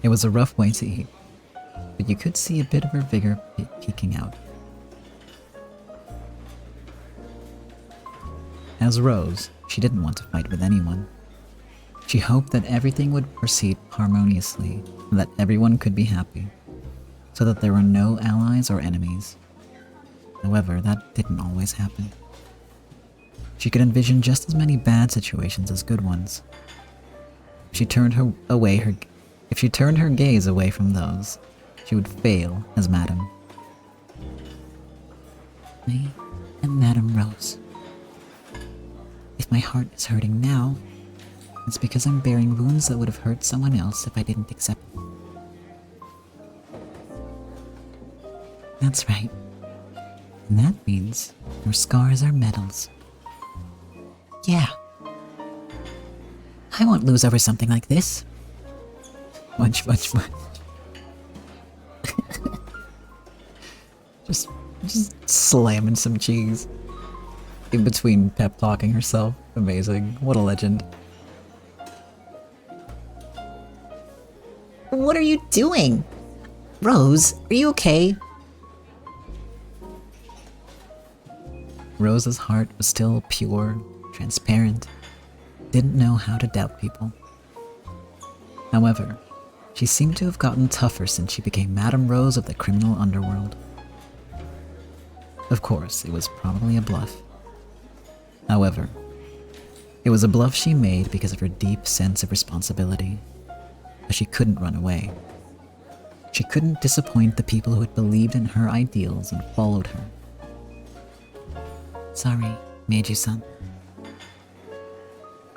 It was a rough way to eat, but you could see a bit of her vigor peeking out. As Rose, she didn't want to fight with anyone. She hoped that everything would proceed harmoniously, and that everyone could be happy, so that there were no allies or enemies. However, that didn't always happen. She could envision just as many bad situations as good ones, If she turned her gaze away from those, she would fail as Madame. I am Madame Rose. If my heart is hurting now, it's because I'm bearing wounds that would have hurt someone else if I didn't accept them. That's right. And that means your scars are medals. Yeah. I won't lose over something like this. Munch. just slamming some cheese. In between pep talking herself. Amazing. What a legend. What are you doing? Rose, are you okay? Rose's heart was still pure, transparent, didn't know how to doubt people. However, she seemed to have gotten tougher since she became Madame Rose of the criminal underworld. Of course, it was probably a bluff. However, it was a bluff she made because of her deep sense of responsibility. But she couldn't run away. She couldn't disappoint the people who had believed in her ideals and followed her. Sorry, Meiji-san.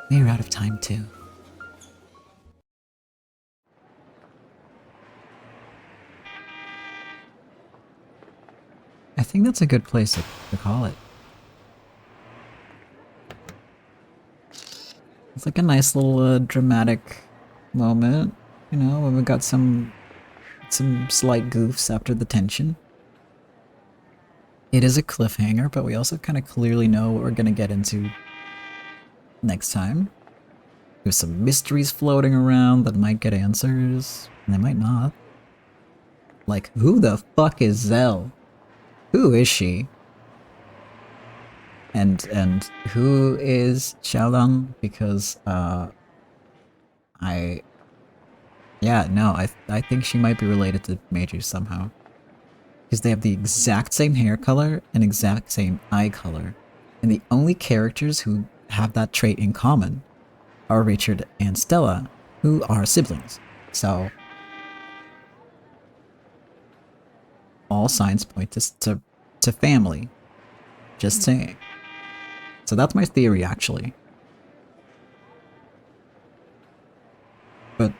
We're out of time too. I think that's a good place to call it. It's like a nice little dramatic moment, you know, when we got some slight goofs after the tension. It is a cliffhanger, but we also kind of clearly know what we're gonna get into next time. There's some mysteries floating around that might get answers, and they might not. Like, who the fuck is Zell? Who is she? And who is Xiaolang? Because I think she might be related to Meiji somehow. Because they have the exact same hair color and exact same eye color. And the only characters who have that trait in common are Richard and Stella, who are siblings. So all signs point to family. Just saying. So that's my theory, actually. But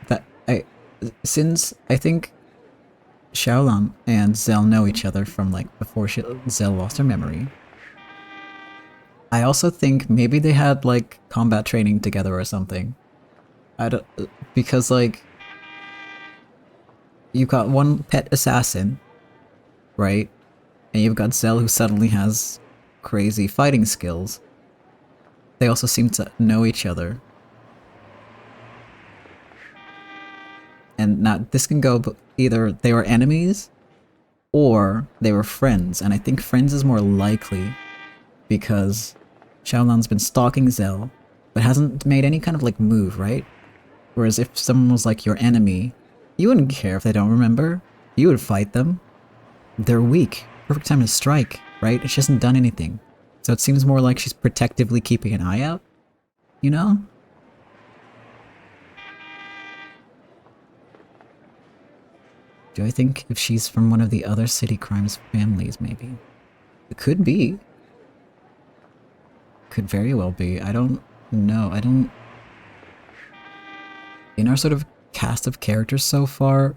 since I think Xiaolang and Zell know each other from like before Zell lost her memory, I also think maybe they had like combat training together or something. Because like you've got one pet assassin, right? And you've got Zell who suddenly has crazy fighting skills. They also seem to know each other. And now this can go either they were enemies or they were friends. And I think friends is more likely because Xiaolang's been stalking Zell but hasn't made any kind of like move, right? Whereas if someone was like your enemy, you wouldn't care if they don't remember. You would fight them. They're weak. Perfect time to strike, right? She hasn't done anything. So it seems more like she's protectively keeping an eye out, you know? Do I think if she's from one of the other city crimes families, maybe? It could be. Could very well be. I don't know. In our sort of cast of characters so far,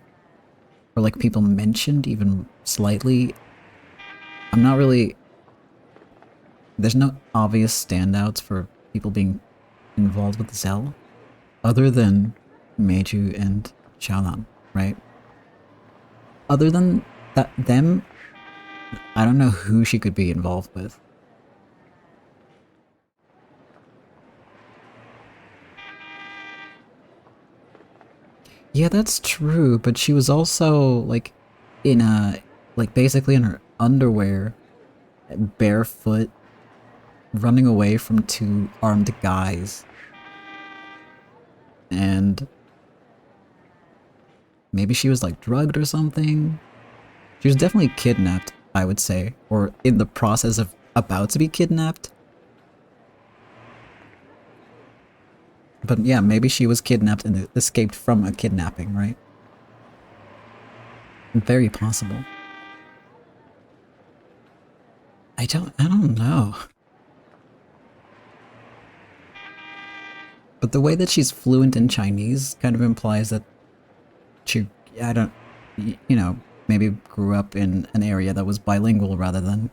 or like people mentioned even slightly, I'm not really... There's no obvious standouts for people being involved with Zell, other than Meiju and Xiaolan, right? Other than them, I don't know who she could be involved with. Yeah, that's true, but she was also, like, basically in her underwear, barefoot, running away from two armed guys. And maybe she was, like, drugged or something? She was definitely kidnapped, I would say, or in the process of about to be kidnapped. But yeah, maybe she was kidnapped and escaped from a kidnapping, right? Very possible. I don't know. But the way that she's fluent in Chinese kind of implies that she, I don't, you know, maybe grew up in an area that was bilingual rather than,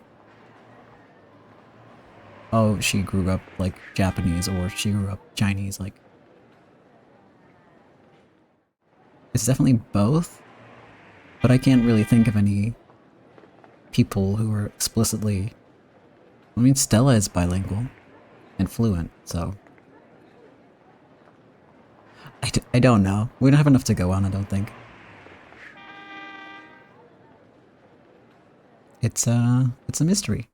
oh, she grew up like Japanese or she grew up Chinese. Like, it's definitely both, but I can't really think of any people who are explicitly. I mean, Stella is bilingual and fluent, so. I don't know. We don't have enough to go on, I don't think. It's a mystery.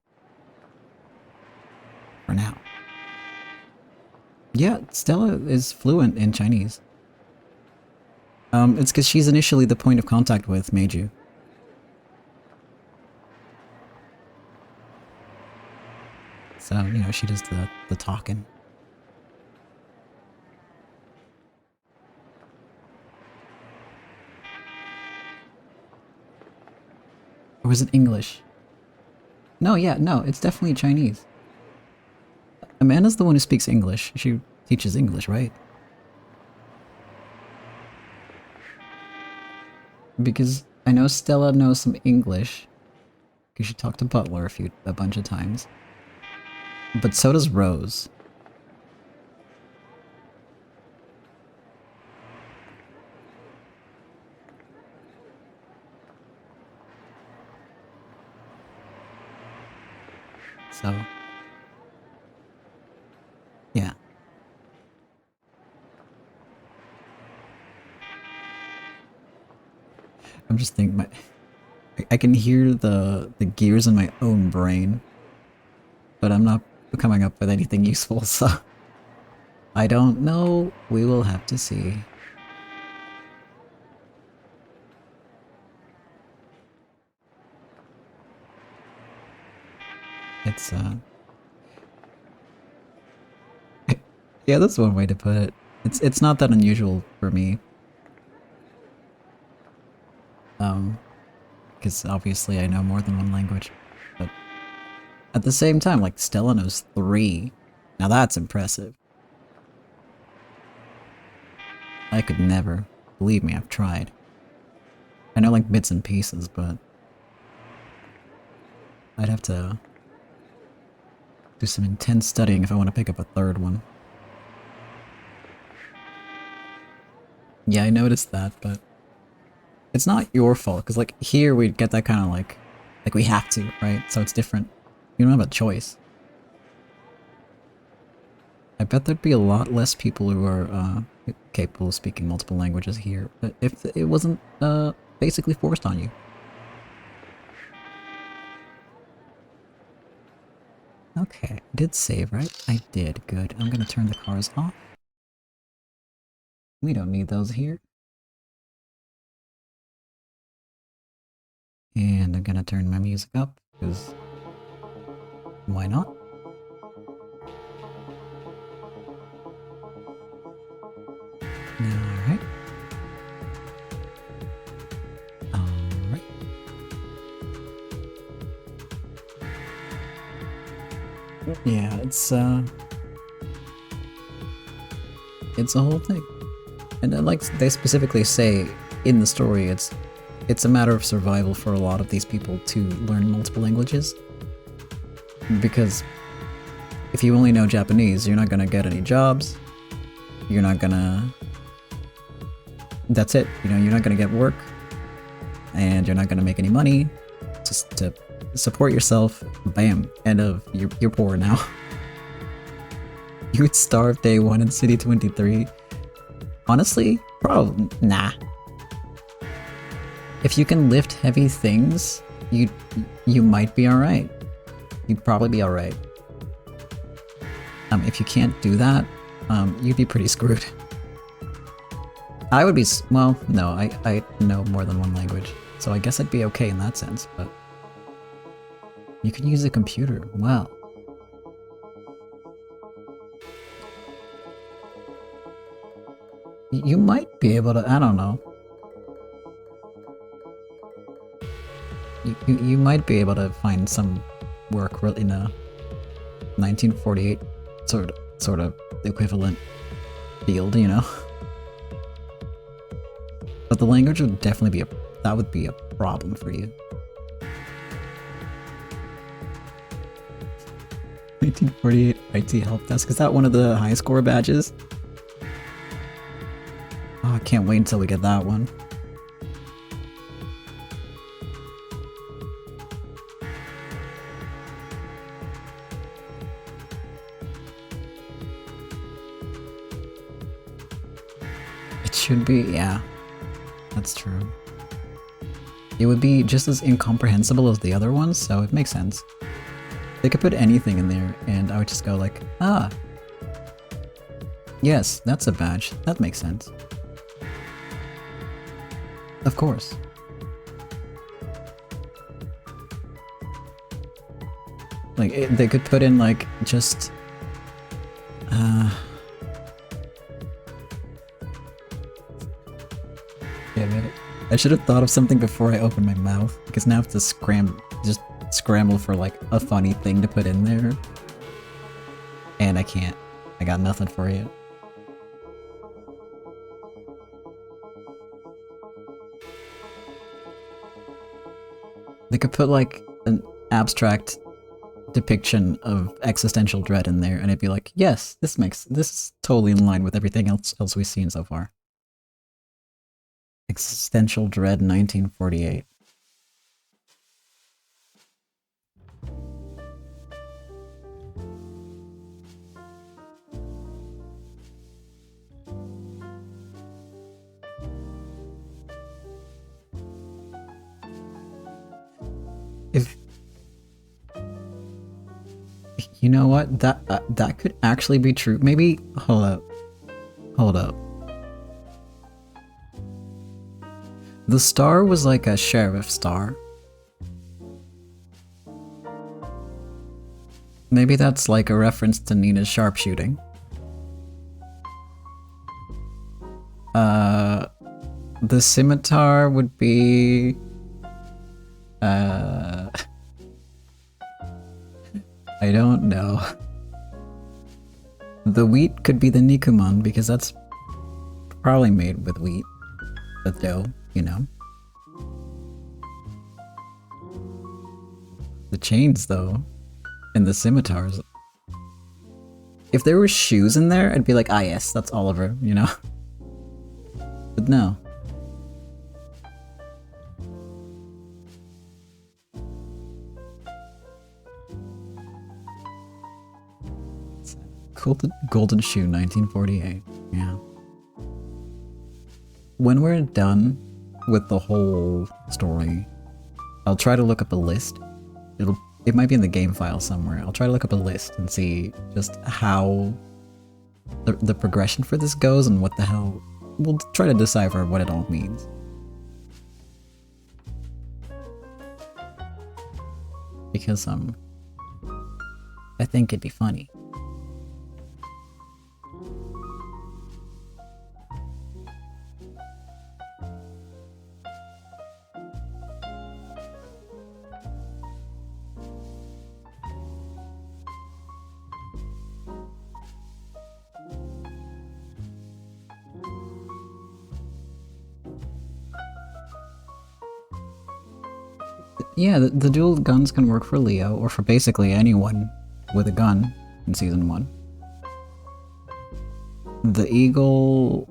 For now. Yeah, Stella is fluent in Chinese. It's because she's initially the point of contact with Meiju. So, you know, she does the talking. Or was it English? No, yeah, no, it's definitely Chinese. Amanda's the one who speaks English. She teaches English, right? Because I know Stella knows some English. Because she talked to Butler a bunch of times. But so does Rose. So, yeah. I'm just thinking, I can hear the gears in my own brain, but I'm not coming up with anything useful, so I don't know. We will have to see. It's yeah, that's one way to put it. It's not that unusual for me. Because obviously I know more than one language, but at the same time, like, Stella knows 3. Now that's impressive. I could never. Believe me, I've tried. I know, like, bits and pieces, but I'd have to do some intense studying if I want to pick up a 3rd one. Yeah, I noticed that, but it's not your fault, because, like, here we get that kind of, like we have to, right? So it's different. You don't have a choice. I bet there'd be a lot less people who are, capable of speaking multiple languages here, if it wasn't, basically forced on you. Okay, I did save, right? I did, good. I'm gonna turn the cars off. We don't need those here. And I'm gonna turn my music up, because why not? Alright. Alright. Yeah, it's a whole thing. And like they specifically say in the story, it's a matter of survival for a lot of these people to learn multiple languages. Because if you only know Japanese, you're not gonna get any jobs. You're not gonna... That's it, you know, you're not gonna get work. And you're not gonna make any money. Just to support yourself. Bam. End of... You're poor now. You would starve day 1 in City 23. Honestly, probably nah. If you can lift heavy things, you might be alright. You'd probably be alright. If you can't do that, you'd be pretty screwed. I would be well, no, I know more than one language, so I guess I'd be okay in that sense, but you can use a computer, well. You might be able to, I don't know. You might be able to find some work in a 1948 sort of equivalent field, you know? But the language would definitely be that would be a problem for you. 1948 IT help desk, is that one of the high score badges? Oh, I can't wait until we get that one. It should be, yeah. That's true. It would be just as incomprehensible as the other ones, so it makes sense. They could put anything in there, and I would just go like, ah. Yes, that's a badge. That makes sense. Of course. Like, they could put in, like, just... Damn it. I should have thought of something before I opened my mouth, because now I have to scramble for, like, a funny thing to put in there. And I can't. I got nothing for you. They could put, like, an abstract depiction of existential dread in there, and it'd be like, yes, this is totally in line with everything else we've seen so far. Existential Dread 1948. If you know what, that could actually be true. Maybe hold up. The star was like a sheriff star. Maybe that's like a reference to Nina's sharpshooting. The scimitar would be... I don't know. The wheat could be the Nikuman, because that's probably made with wheat. The dough, you know? The chains, though, and the scimitars. If there were shoes in there, I'd be like, ah yes, that's Oliver, you know? But no. Golden Shoe 1948, yeah. When we're done with the whole story, I'll try to look up a list. It might be in the game file somewhere. I'll try to look up a list and see just how the progression for this goes and what the hell. We'll try to decipher what it all means. Because I think it'd be funny. Yeah, the dual guns can work for Leo, or for basically anyone with a gun in Season 1. The Eagle...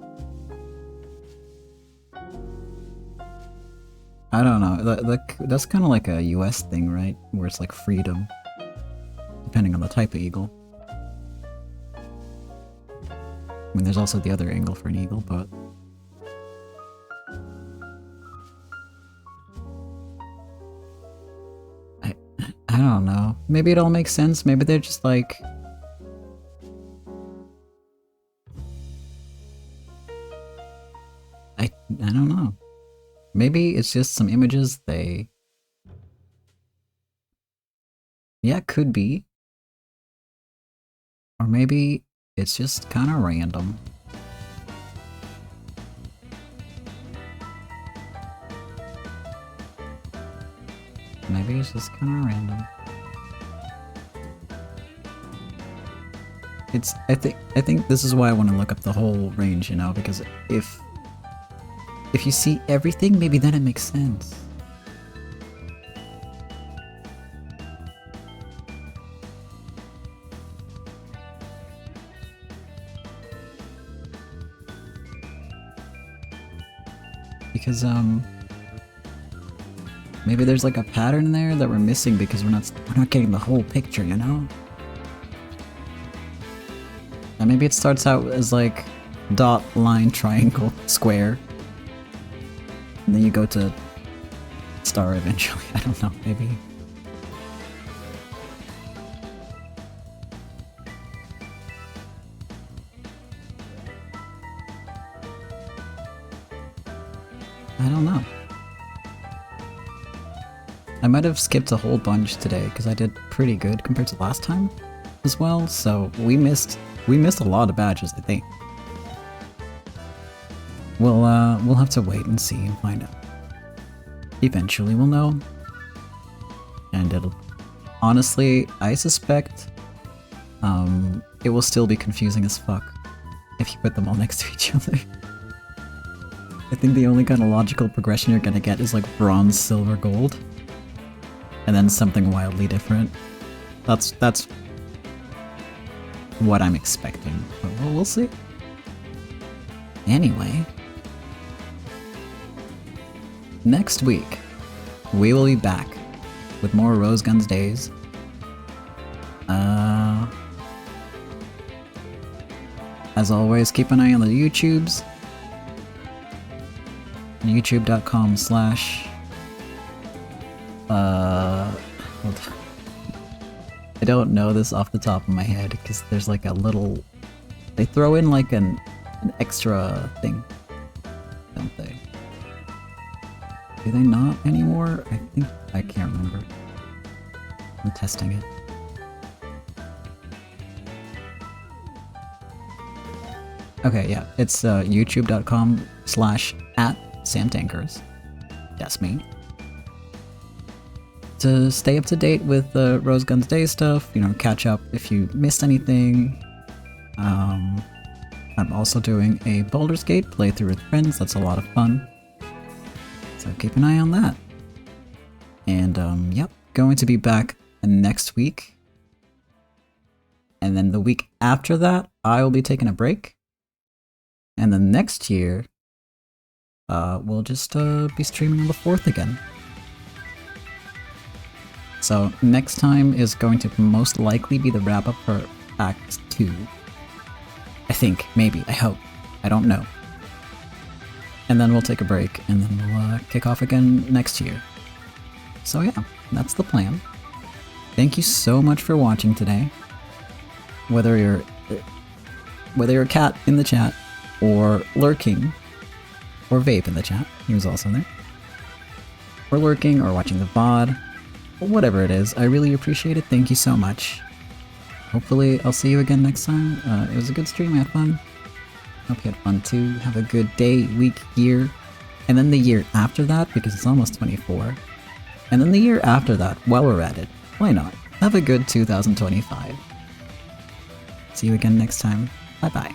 I don't know, that's kind of like a US thing, right? Where it's like freedom, depending on the type of eagle. I mean, there's also the other angle for an eagle, but... I don't know. Maybe it all makes sense. Maybe they're just like... I don't know. Maybe it's just some images they... Yeah, could be. Or maybe it's just kind of random. Maybe it's just kind of random. I think this is why I want to look up the whole range, you know, because if you see everything, maybe then it makes sense. Because maybe there's like a pattern there that we're missing because we're not getting the whole picture, you know? And maybe it starts out as like dot, line, triangle, square. And then you go to star eventually. I don't know, maybe. I don't know. I might have skipped a whole bunch today because I did pretty good compared to last time as well, so we missed a lot of badges, I think. We'll have to wait and see and find out. Eventually we'll know. And it'll... Honestly, I suspect it will still be confusing as fuck if you put them all next to each other. I think the only kind of logical progression you're gonna get is like bronze, silver, gold. And then something wildly different. That's what I'm expecting. But we'll see. Anyway. Next week, we will be back with more Rose Guns Days. As always, keep an eye on the YouTubes. YouTube.com/ hold on. I don't know this off the top of my head because there's like a little... They throw in like an extra thing, don't they? Do they not anymore? I can't remember. I'm testing it. Okay, yeah, it's youtube.com/@samtankers. That's me. To stay up to date with the Rose Guns Day stuff, you know, catch up if you missed anything. I'm also doing a Baldur's Gate playthrough with friends. That's a lot of fun. So keep an eye on that. And yep, going to be back next week. And then the week after that, I will be taking a break. And then next year, we'll just be streaming on the 4th again. So next time is going to most likely be the wrap-up for Act 2. I think, maybe, I hope. I don't know. And then we'll take a break, and then we'll kick off again next year. So yeah, that's the plan. Thank you so much for watching today. Whether you're a cat in the chat, or lurking, or Vape in the chat, he was also there. Or lurking, or watching the VOD, or whatever it is, I really appreciate it. Thank you so much. Hopefully I'll see you again next time. It was a good stream, I had fun. Hope you had fun too. Have a good day, week, year, and then the year after that, because it's almost 24. And then the year after that, while we're at it, why not? Have a good 2025. See you again next time. Bye bye.